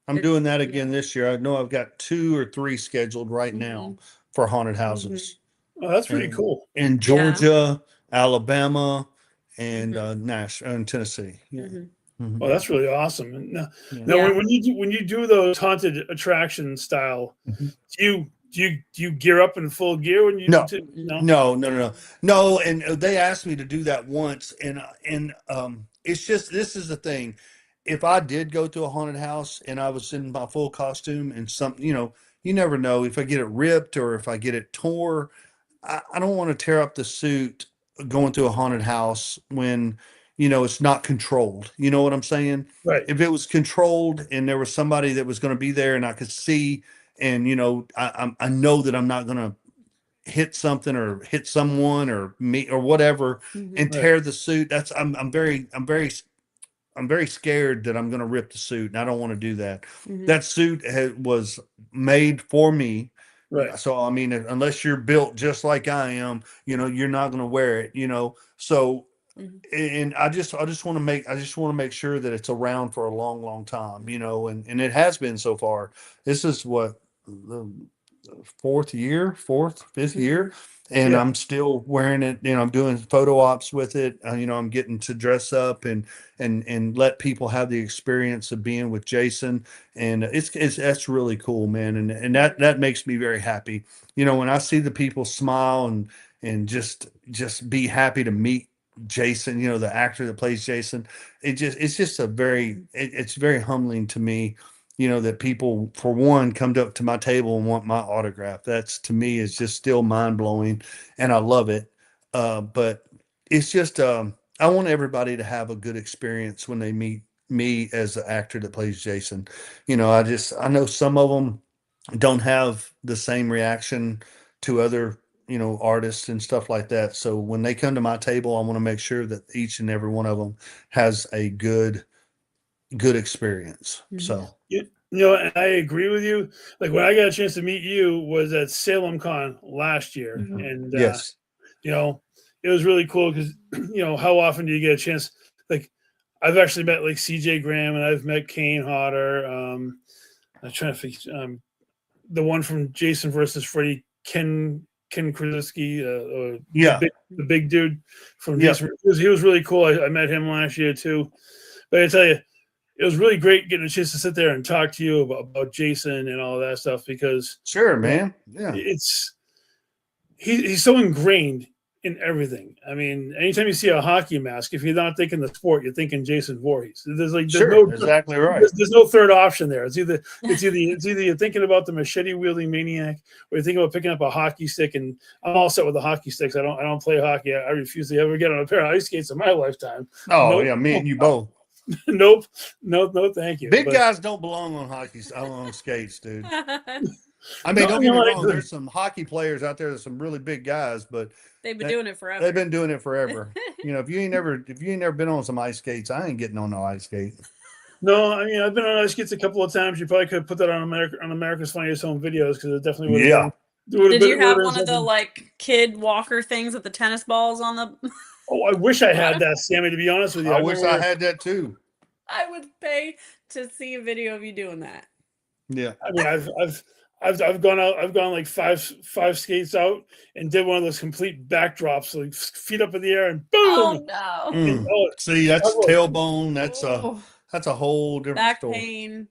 I'm it's doing that again this year. I know I've got 2 or 3 scheduled right now Mhm. for haunted Mhm. houses. Oh, that's pretty And cool. in Yeah. Georgia, Alabama, and Mhm. and Tennessee. Yeah. Mhm. Mhm. Oh, that's really awesome. And Yeah. now Yeah. when you do those haunted attraction style, Mhm. do you gear up in full gear when you No, no? no. And they asked me to do that once, and it's just this is the thing. If I did go to a haunted house and I was in my full costume and you never know if I get it ripped or if I get it tore. I don't want to tear up the suit going to a haunted house when it's not controlled. You know what I'm saying? Right. If it was controlled and there was somebody that was going to be there and I could see, and I know that I'm not going to hit something or hit someone or me or whatever Mhm. and Right. tear the suit. I'm very scared that I'm going to rip the suit, and I don't want to do that. Mhm. That suit was made for me. Right. So I mean, unless you're built just like I am, you're not going to wear it. So, Mhm. and I just want to make sure that it's around for a long, long time, and it has been so far. This is what the fifth year, Mhm. and Yeah. I'm still wearing it. I'm doing photo ops with it. I'm getting to dress up and let people have the experience of being with Jason, and it's that's really cool, man, and that makes me very happy. When I see the people smile and just be happy to meet Jason, the actor that plays Jason, it's just it's very humbling to me, that people, for one, come up to my table and want my autograph. That's, to me, is just still mind blowing, and I love it. But it's just, I want everybody to have a good experience when they meet me as the actor that plays Jason. I know some of them don't have the same reaction to other, artists and stuff like that. So when they come to my table, I want to make sure that each and every one of them has a good experience. Mhm. So. And I agree with you. Like when I got a chance to meet you was at Salem Con last year, Mhm. and Yes. you know, it was really cool because how often do you get a chance? Like I've actually met like CJ Graham and I've met Kane Hodder. I'm trying to think. The one from Jason versus Freddy, Ken Krasinski, Yeah. the big dude from Yeah. Jason. He was really cool. I met him last year too. But I tell you, it was really great getting a chance to sit there and talk to you about Jason and all that stuff because Sure, you know man. Yeah. it's he's so ingrained in everything. I mean, anytime you see a hockey mask, if you're not thinking the sport, you're thinking Jason Voorhees. There's Sure. no Exactly right. there's no third option there. It's either you're thinking about the machete wielding maniac, or you're thinking about picking up a hockey stick. And I'm all set with the hockey sticks. I don't play hockey. I refuse to ever get on a pair of ice skates in my lifetime. Oh, Nope, yeah. Me and you both. nope, no, thank you. Big But guys don't belong on skates, dude. I mean, no, don't get me I wrong. agree. There's some hockey players out there. There's some really big guys, but They've been that, doing it they've forever. been doing it forever. If you ain't never been on some ice skates, I ain't getting on no ice skate. No, I mean I've been on ice skates a couple of times. You probably could put that on America's Funniest Home Videos because it definitely would have Yeah. Do it a Did bit you have order one of the something. like kid walker things with the tennis balls on the? Oh, I wish I had that, Sammy. To be honest with you, I wish I remember. had that too. I would pay to see a video of you doing that. Yeah. I mean, I've gone out. I've gone like five skates out and did one of those complete backdrops, like feet up in the air and Oh boom. no! And, oh, See, that's was- tailbone. Oh, That's a whole different back story. pain.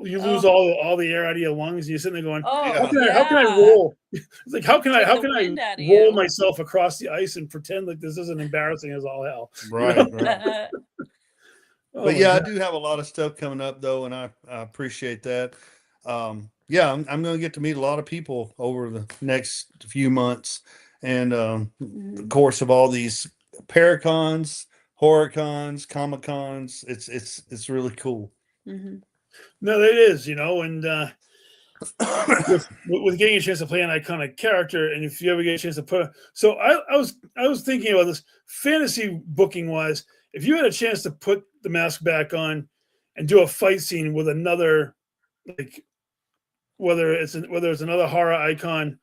you lose Oh. all the air out of your lungs. And you're sitting there going, Oh Yeah. how can I yeah. roll? It's like how can Take I the wind out of roll you. myself across the ice and pretend like this isn't embarrassing as all hell? Right, right. Oh But my yeah, I God. do have a lot of stuff coming up though, and I appreciate that. Yeah, I'm going to get to meet a lot of people over the next few months, and the course of all these Paracons, Horrorcons, Comic Cons. It's really cool. Mm-hmm. No, it is, and with getting a chance to play an iconic character, and if you ever get a chance to so I was thinking about this fantasy booking wise. If you had a chance to put the mask back on and do a fight scene with another, like whether it's another horror icon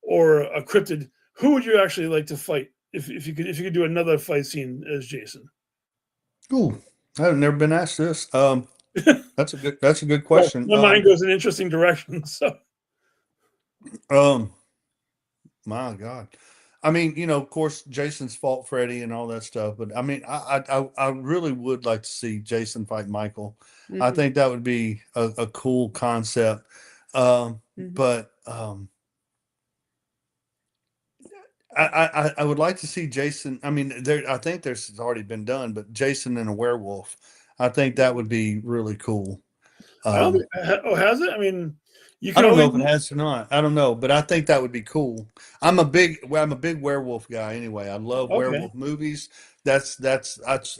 or a cryptid, who would you actually like to fight if you could do another fight scene as Jason? Ooh, I've never been asked this. That's a good Well, question. my mind goes in interesting directions. So My God. I mean, of course, Jason's fought Freddy and all that stuff, but I mean, I really would like to see Jason fight Michael. I think that would be a cool concept. But I would like to see Jason. I mean, I think there's already been done, but Jason and a werewolf. I think that would be really cool. I don't think, has it? I mean, you I can don't know always if it has or not. I don't know, but I think that would be cool. I'm a big werewolf guy anyway. I love okay. werewolf movies. That's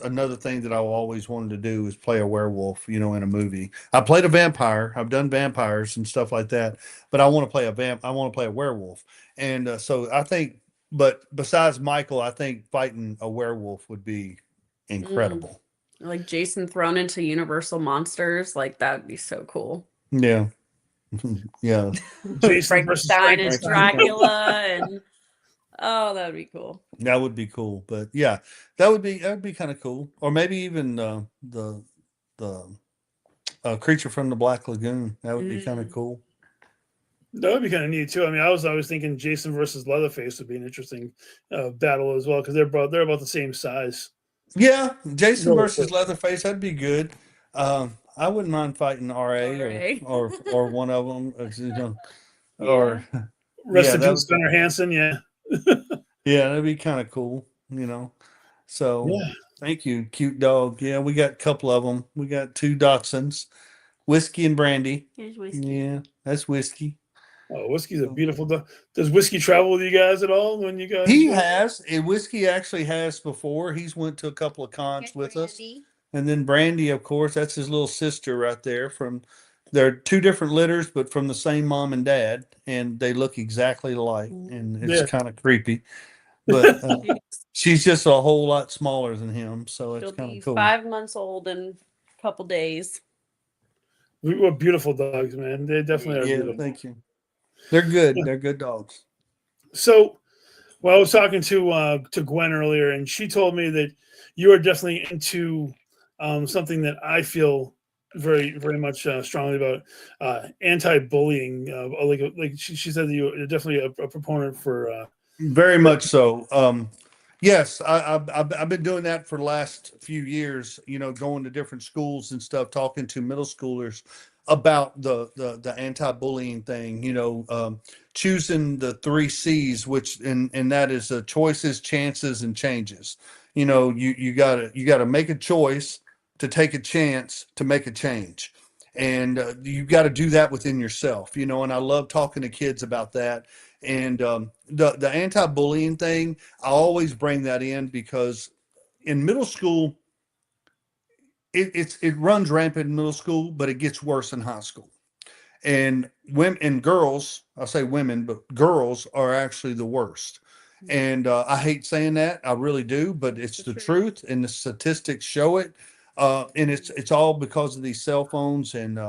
another thing that I always wanted to do is play a werewolf, in a movie. I played a vampire. I've done vampires and stuff like that, but I want to play I want to play a werewolf. And so I think, but besides Michael, I think fighting a werewolf would be incredible. Like Jason thrown into Universal Monsters, like that would be so cool. Yeah. Yeah. Jason versus Frankenstein as Frankenstein. Dracula, and oh, that would be cool. That would be cool. But yeah, that would be kind of cool. Or maybe even the creature from the Black Lagoon. That would be kind of cool. That would be kind of neat too. I mean, I was always thinking Jason versus Leatherface would be an interesting battle as well because they're about the same size. Yeah, Jason No, versus Leatherface. That'd be good. I wouldn't mind fighting RA or one of them. Or Rest yeah, in that peace, Gunnar Hansen. Yeah. yeah, that'd be kind of cool. So Yeah. thank you, cute dog. Yeah, we got a couple of them. We got 2 dachshunds, Whiskey and Brandy. Here's Whiskey. Yeah, that's Whiskey. Oh, Whiskey's a beautiful dog. Does Whiskey travel with you guys at all when you guys? He has, and Whiskey actually has before. He's went to a couple of cons with us. And then Brandy, of course, that's his little sister right there. They're 2 different litters, but from the same mom and dad, and they look exactly alike, and it's kind of creepy. But she's just a whole lot smaller than him, so it's She'll kind be of cool. 5 months old in a couple days. We're beautiful dogs, man. They definitely are Yeah, beautiful. thank you. They're good. They're good dogs. So, well, I was talking to Gwen earlier, and she told me that you are definitely into something that I feel very, very much strongly about anti-bullying. Like she said that you're definitely a proponent for. Very much so. Yes, I've been doing that for the last few years. Going to different schools and stuff, talking to middle schoolers about the anti-bullying thing. Choosing the 3 C's, which and that is choices, chances, and changes. You gotta make a choice to take a chance to make a change, and you got to do that within yourself. And I love talking to kids about that. And the anti-bullying thing, I always bring that in because in middle school, it runs rampant in middle school, but it gets worse in high school. And women and girls, I say women, but girls are actually the worst. And I hate saying that, I really do, but it's the truth, and the statistics show it. And it's all because of these cell phones and,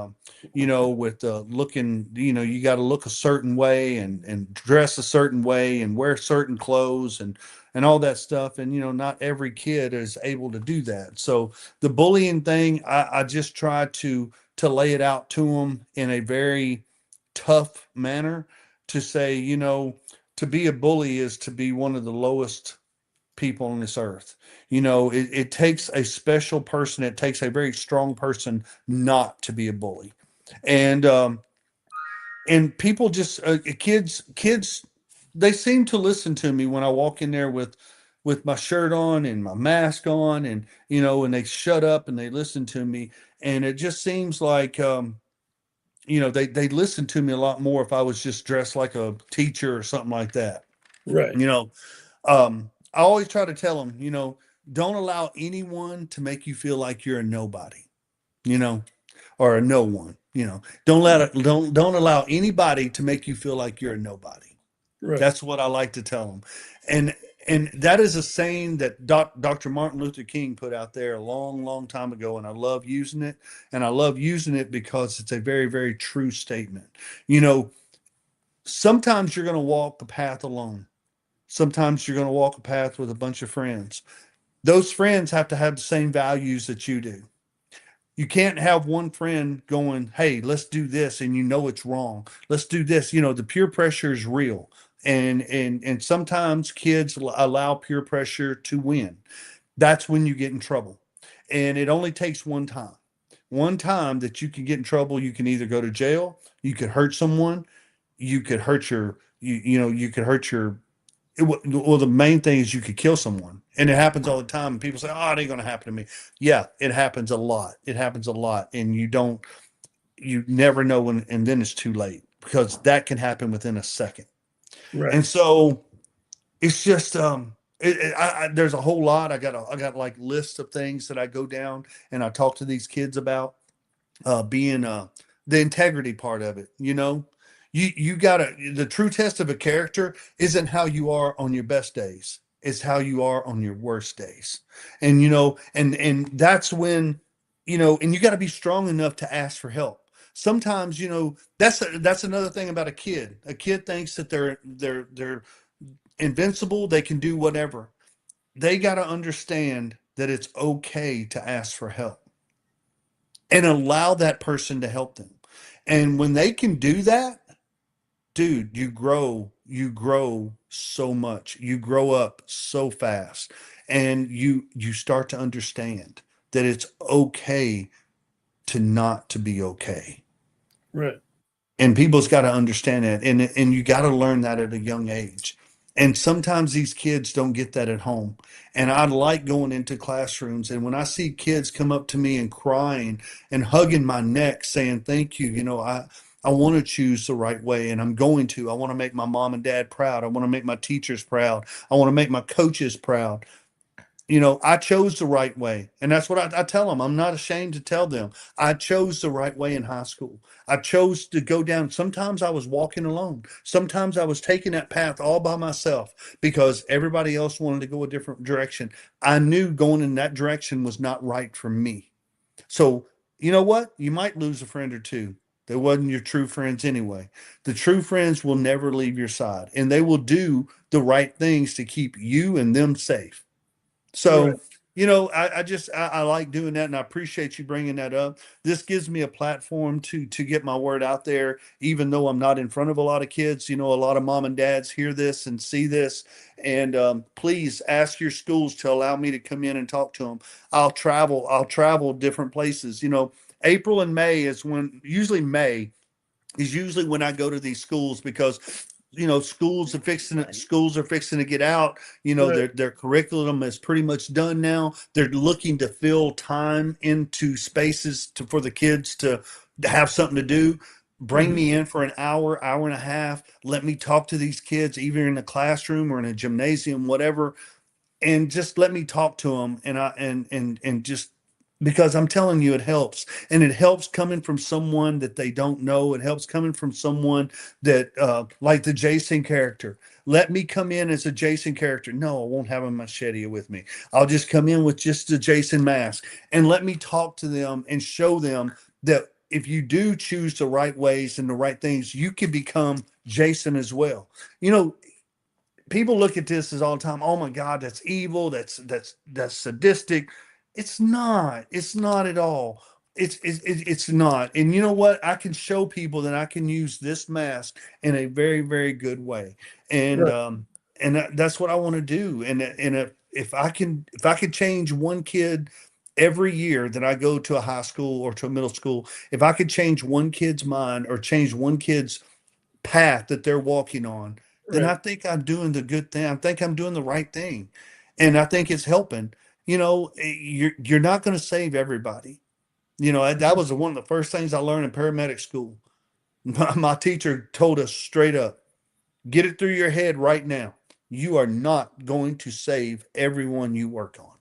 you know, with looking, you know, you got to look a certain way and dress a certain way and wear certain clothes and all that stuff. And, you know, not every kid is able to do that. So the bullying thing, I just try to lay it out to them in a very tough manner to say, you know, to be a bully is to be one of the lowest people on this earth. You know, it takes a special person, it takes a very strong person not to be a bully. And people just kids they seem to listen to me when I walk in there with my shirt on and my mask on, and you know, and they shut up and they listen to me. And it just seems like you know, they listen to me a lot more if I was just dressed like a teacher or something like that. Right. You know, I always try to tell them, you know, don't allow anyone to make you feel like you're a nobody, you know, or a no one, you know. Don't allow anybody to make you feel like you're a nobody. Right. That's what I like to tell them. And that is a saying that Dr. Martin Luther King put out there a long, long time ago, and I love using it. And I love using it because it's a very, very true statement. You know, sometimes you're going to walk the path alone. Sometimes you're going to walk a path with a bunch of friends. Those friends have to have the same values that you do. You can't have one friend going, "Hey, let's do this," and you know it's wrong. Let's do this. You know, the peer pressure is real. And sometimes kids allow peer pressure to win. That's when you get in trouble. And it only takes one time. One time that you can get in trouble, you can either go to jail, you could hurt someone, you could hurt you know, you could hurt your well, the main thing is you could kill someone, and it happens all the time. And people say, "Oh, it ain't going to happen to me." Yeah, it happens a lot. It happens a lot, and you never know when, and then it's too late because that can happen within a second. Right. And so it's just, there's a whole lot. I got like lists of things that I go down and I talk to these kids about, being the integrity part of it. You know, you gotta, the true test of a character isn't how you are on your best days, it's how you are on your worst days. And you know, and that's when, you know, and you got to be strong enough to ask for help. Sometimes, you know, that's another thing about a kid. A kid thinks that they're invincible, they can do whatever. They got to understand that it's okay to ask for help and allow that person to help them. And when they can do that, dude, you grow so much. You grow up so fast, and you start to understand that it's okay to not to be okay. Right. And people's got to understand that, and you got to learn that at a young age. And sometimes these kids don't get that at home. And I like going into classrooms, and when I see kids come up to me and crying and hugging my neck saying thank you, you know, I want to choose the right way, and I'm going to. I want to make my mom and dad proud. I want to make my teachers proud. I want to make my coaches proud. You know, I chose the right way. And that's what I tell them. I'm not ashamed to tell them. I chose the right way in high school. I chose to go down. Sometimes I was walking alone. Sometimes I was taking that path all by myself because everybody else wanted to go a different direction. I knew going in that direction was not right for me. So, you know what? You might lose a friend or two. They wasn't your true friends anyway. The true friends will never leave your side, and they will do the right things to keep you and them safe. Right. So, you know, I like doing that, and I appreciate you bringing that up. This gives me a platform to get my word out there, even though I'm not in front of a lot of kids. You know, a lot of mom and dads hear this and see this, and please ask your schools to allow me to come in and talk to them. I'll travel different places. You know, April and May is when, usually May is usually when I go to these schools because, you know, schools are fixing to get out. You know, Right. their curriculum is pretty much done now. They're looking to fill time into spaces for the kids to have something to do. Bring Mhm. me in for an hour, hour and a half. Let me talk to these kids, either in a classroom or in a gymnasium, whatever, and just let me talk to them, and just because I'm telling you, it helps. And it helps coming from someone that they don't know. It helps coming from someone that, like the Jason character. Let me come in as a Jason character. No, I won't have a machete with me. I'll just come in with just the Jason mask and let me talk to them and show them that if you do choose the right ways and the right things, you can become Jason as well. You know, people look at this as all the time, oh my God, that's evil, that's sadistic. It's not. It's not at all. It's not. And you know what? I can show people that I can use this mask in a very, very good way. And Right. that's what I want to do. If I could change one kid every year that I go to a high school or to a middle school, if I could change one kid's mind or change one kid's path that they're walking on, then I Right. think I'm doing the good thing. I think I'm doing the right thing. And I think it's helping. You know, you're not going to save everybody. You know, that was one of the first things I learned in paramedic school. My teacher told us straight up, get it through your head right now. You are not going to save everyone you work on.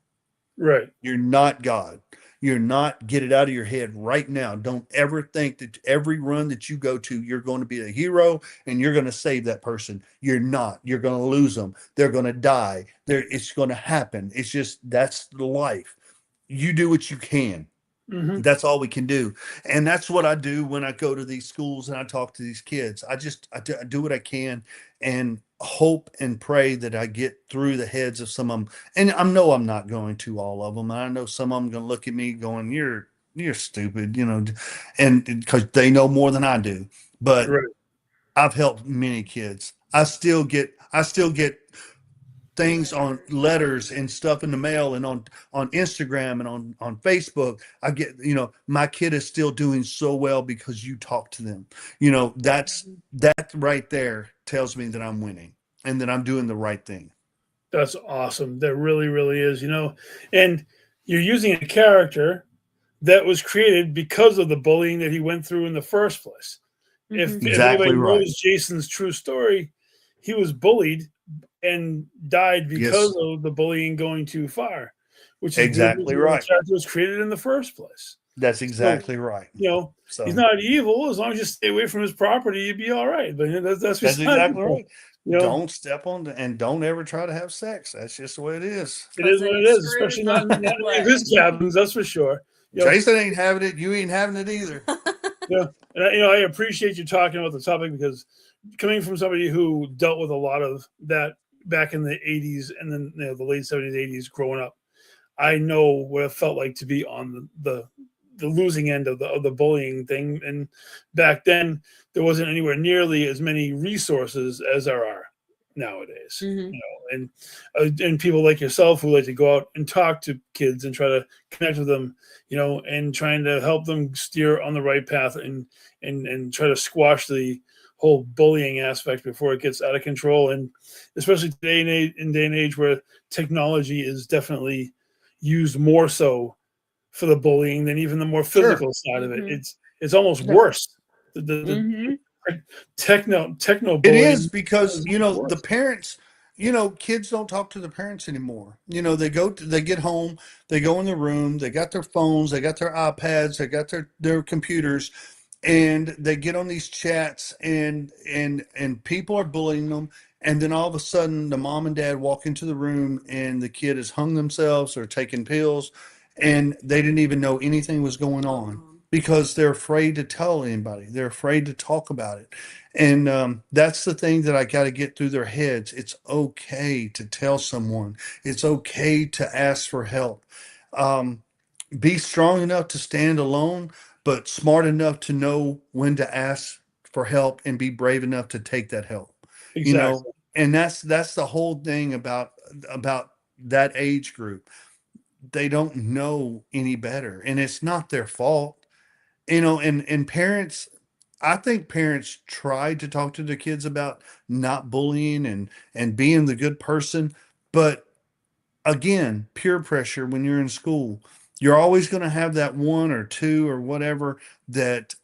Right. You're not God. You're not. Get it out of your head right now. Don't ever think that every run that you go to, you're going to be a hero and you're going to save that person. You're not. You're going to lose them. They're going to die. It's going to happen. It's just that's the life. You do what you can. Hmm. That's all we can do. And that's what I do when I go to these schools and I talk to these kids. I do what I can and hope and pray that I get through the heads of some of them. And I know I'm not going to all of them. I know some of them going to look at me going, you're stupid, you know, and because they know more than I do. But Right. I've helped many kids. I still get things on letters and stuff in the mail and on Instagram and on Facebook. I get, you know, my kid is still doing so well because you talk to them. You know, that right there tells me that I'm winning and that I'm doing the right thing. That's awesome. That really, really is, and you're using a character that was created because of the bullying that he went through in the first place. If Hmm. if Exactly anybody right. knows Jason's true story, he was bullied and died because Yes, of the bullying going too far, which is the exactly reason why the right. character was created in the first place. That's So, exactly right. he's So not evil. As long as you stay away from his property, you'd be all right. But that's that's beside the exactly point. right. Don't step on and don't ever try to have sex. That's just the way it is. It Because is then what it you're is, screwed especially no not in matter any of what. his cabins. That's for sure. You know, Jason ain't having it. You ain't having it either. and I appreciate you talking about the topic because coming from somebody who dealt with a lot of that back in the '80s and then the late '70s, '80s, growing up, I know what it felt like to be on the losing end of the bullying thing. And back then, there wasn't anywhere nearly as many resources as there are nowadays. Hmm. And people like yourself who like to go out and talk to kids and try to connect with them, and trying to help them steer on the right path and try to squash the whole bullying aspect before it gets out of control. And especially today in day and age where technology is definitely used more so for the bullying than even the more Sure. physical side of it. Hmm. It's almost Yeah. worse. The Hmm. techno It is bullying because, is you much know, the worse. parents, you know, kids don't talk to the parents anymore. You know, they get home, they go in the room, they got their phones, they got their iPads, they got their computers, and they get on these chats and people are bullying them. And then all of a sudden the mom and dad walk into the room and the kid has hung themselves or taken pills and they didn't even know anything was going on because they're afraid to tell anybody. They're afraid to talk about it. And that's the thing that I got to get through their heads. It's okay to tell someone. It's okay to ask for help. Um, be strong enough to stand alone, but smart enough to know when to ask for help and be brave enough to take that help. You know, Exactly. and that's the whole thing about that age group. They don't know any better, and it's not their fault. You know, and parents, I think parents try to talk to their kids about not bullying and being the good person, but again, peer pressure when you're in school, you're always going to have that one or two or whatever that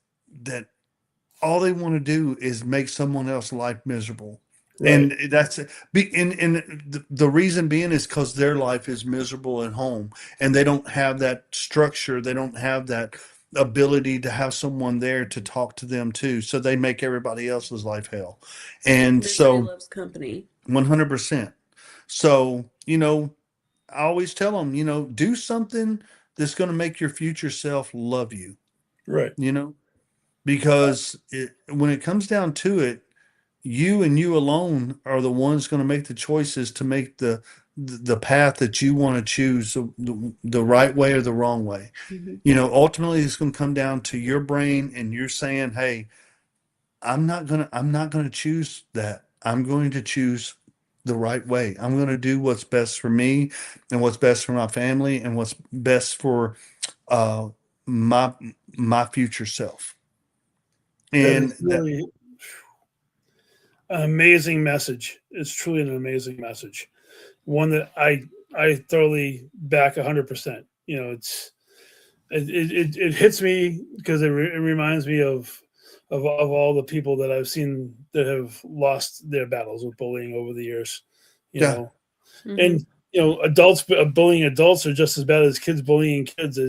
all they want to do is make someone else's life miserable. And that's and the reason being is because their life is miserable at home, and they don't have that structure. They don't have that ability to have someone there to talk to them too. So they make everybody else's life hell. And Misery so loves company. 100%. So, I always tell them, do something that's going to make your future self love you, Right. because when it comes down to it, you and you alone are the ones going to make the choices to make the path that you want to choose, the right way or the wrong way. Mhm. Ultimately it's going to come down to your brain, and you're saying, hey, I'm not gonna choose that. I'm going to choose the right way. I'm going to do what's best for me, and what's best for my family, and what's best for uh my my future self. That And is really an amazing message. It's truly an amazing message. One that I thoroughly back 100%. It hits me because it reminds me of all the people that I've seen that have lost their battles with bullying over the years. You yeah, know, Mhm. and adults bullying adults are just as bad as kids bullying kids.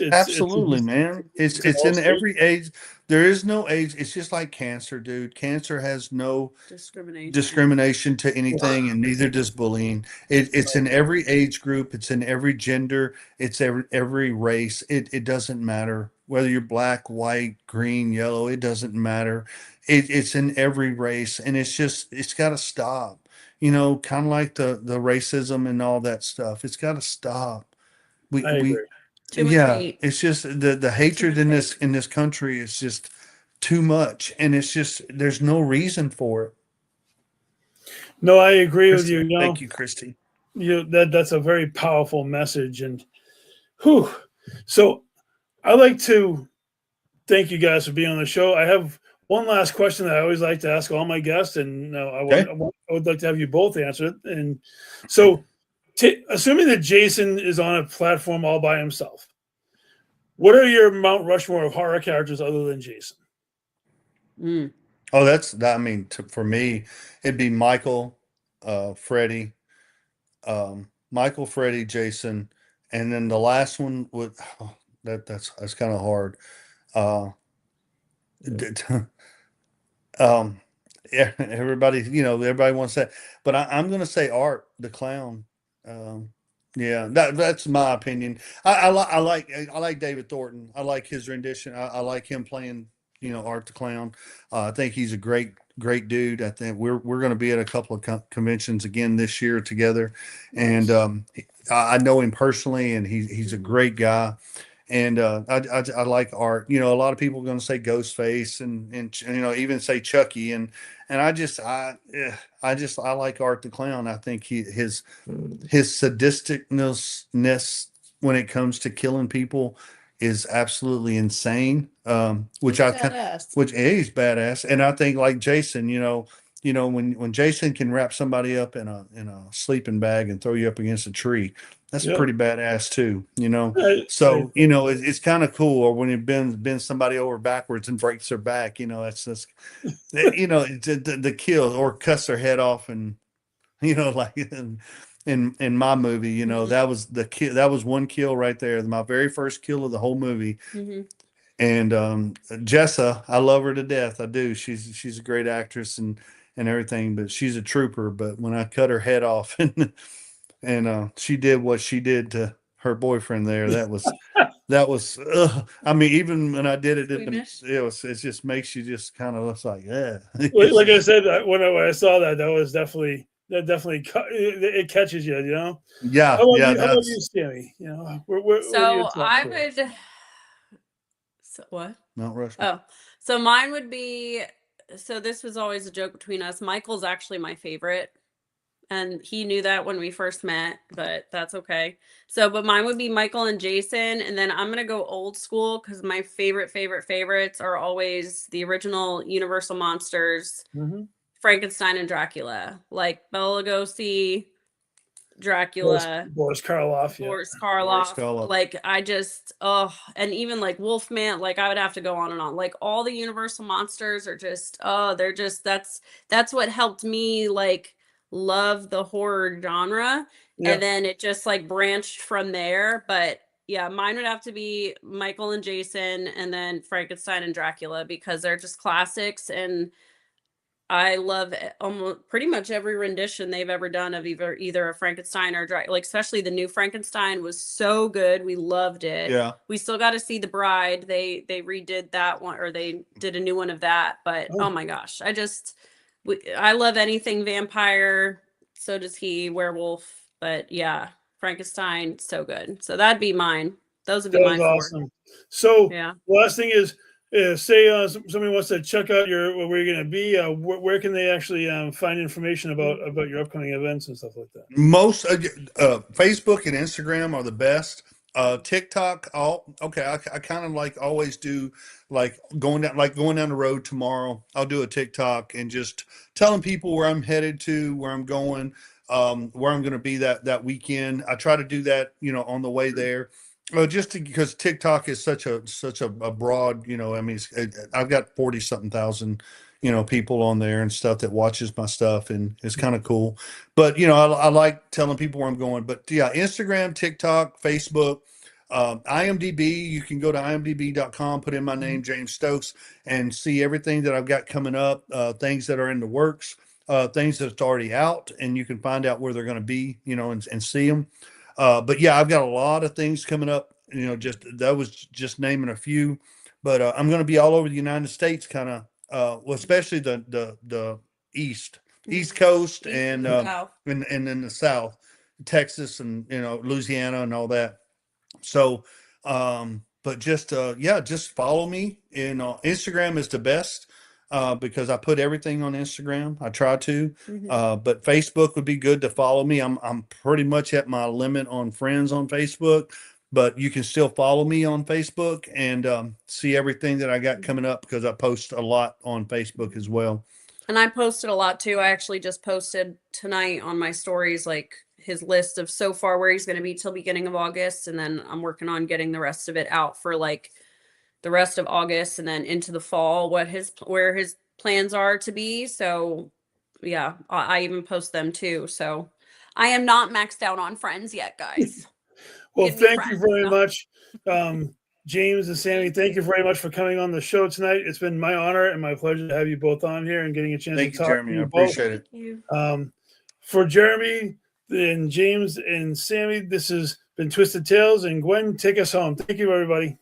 absolutely, man. It's it's an it's all in state. every age. There is no age. It's just like cancer, dude. Cancer has no Discrimination. discrimination to anything, and neither does bullying. It's in every age group. It's in every gender. It's every race. It doesn't matter whether you're black, white, green, yellow. It doesn't matter. It's in every race, and it's got to stop. Kind of like the racism and all that stuff. It's got to stop. We I we agree. Too much yeah. hate. It's just the Too hatred much hate. in this country is just too much, and it's just there's no reason for it. No, I agree with Christy, you. thank you, Christy. That's a very powerful message, and whew. So I like to thank you guys for being on the show. I have one last question that I always like to ask all my guests, and Okay. I would like to have you both answer it. And so, assuming that Jason is on a platform all by himself, what are your Mount Rushmore of horror characters other than Jason? Mm. Oh, that's that. I mean, for me, it'd be Michael, Freddie, Michael, Freddie, Jason, and then the last one would that's kind of hard. Uh, d- um, yeah, everybody wants that, but I'm gonna say Art the clown. Um, yeah, that's my opinion. I like David Thornton. I like his rendition. I like him playing, Art the clown. I think he's a great dude. I think we're going to be at a couple of conventions again this year together, and I know him personally, and he's a great guy. And I like Art. A lot of people are going to say Ghostface, and even say Chucky, and I like Art the Clown. I think his sadisticness when it comes to killing people is absolutely insane. Which He's I kind badass. which he's badass, and I think like Jason, when Jason can wrap somebody up in a sleeping bag and throw you up against a tree, that's Yep. pretty badass too. I So it's kind of cool. Or when he bends somebody over backwards and breaks their back, that's the kill, or cuts their head off, and like in my movie, Mhm. that was the kill. That was one kill right there, my very first kill of the whole movie. Mhm. And Jessa, I love her to death. I do. She's a great actress and everything, but she's a trooper. But when I cut her head off and she did what she did to her boyfriend there, that was I mean, even when I did it, Squeamish. it just makes you just kind of looks like, yeah. like I said, when I saw that, that definitely it catches you. Yeah, How about yeah, you? How about you, that's Sammy? What are your So thoughts I there? would. So what? Mount Rushmore. Oh, so mine would be. So this was always a joke between us. Michael's actually my favorite, and he knew that when we first met, but that's okay. So, but mine would be Michael and Jason, and then I'm gonna go old school because my favorites are always the original Universal monsters, Mm-hmm. Frankenstein and Dracula, like Bela Lugosi, Dracula, Boris Karloff. Yeah. Boris Karloff. Karloff. Like I just and even like Wolfman, like I would have to go on and on. Like all the Universal monsters are just they're just that's what helped me like love the horror genre. Yeah. And then it just like branched from there. But yeah, mine would have to be Michael and Jason and then Frankenstein and Dracula because they're just classics and I love almost pretty much every rendition they've ever done of either a Frankenstein or Dracula. Like especially the new Frankenstein was so good. We loved it. Yeah. We still got to see The Bride. They redid that one or they did a new one of that. But oh my gosh, I love anything vampire. So does he, werewolf. But yeah, Frankenstein, so good. So that'd be mine. Those would be That my was four. awesome. So Yeah. last thing is, say somebody wants to check out where you're going to be. Where can they actually find information about your upcoming events and stuff like that? Most Facebook and Instagram are the best. TikTok, I kind of like always do like going down the road tomorrow. I'll do a TikTok and just telling people where I'm headed to, where I'm going, where I'm going to be that weekend. I try to do that, on the way there. Just because TikTok is such a broad, I mean, I've got 40 something thousand, people on there and stuff that watches my stuff, and it's kind of cool. But I like telling people where I'm going. But yeah, Instagram, TikTok, Facebook, IMDb. You can go to imdb.com, put in my name, James Stokes, and see everything that I've got coming up, things that are in the works, things that's already out, and you can find out where they're going to be, and see them. But yeah, I've got a lot of things coming up, that was just naming a few, but I'm going to be all over the United States, kind of, well, especially the East Coast and then the South, Texas and, Louisiana and all that. So, but just follow me Instagram is the best. Because I put everything on Instagram. I try to, but Facebook would be good to follow me. I'm pretty much at my limit on friends on Facebook, but you can still follow me on Facebook and see everything that I got coming up because I post a lot on Facebook as well. And I posted a lot too. I actually just posted tonight on my stories, like his list of so far where he's going to be till beginning of August. And then I'm working on getting the rest of it out for like the rest of August and then into the fall, where his plans are to be. So yeah, I even post them too. So I am not maxed out on friends yet, guys. Well, Give me thank you friends, very much. James and Sammy, thank you very much for coming on the show tonight. It's been my honor and my pleasure to have you both on here and getting a chance Thank to you, talk Jeremy. to you I both. appreciate it. Thank you. For Jeremy and James and Sammy, this has been Twisted Tales, and Gwen, take us home. Thank you, everybody.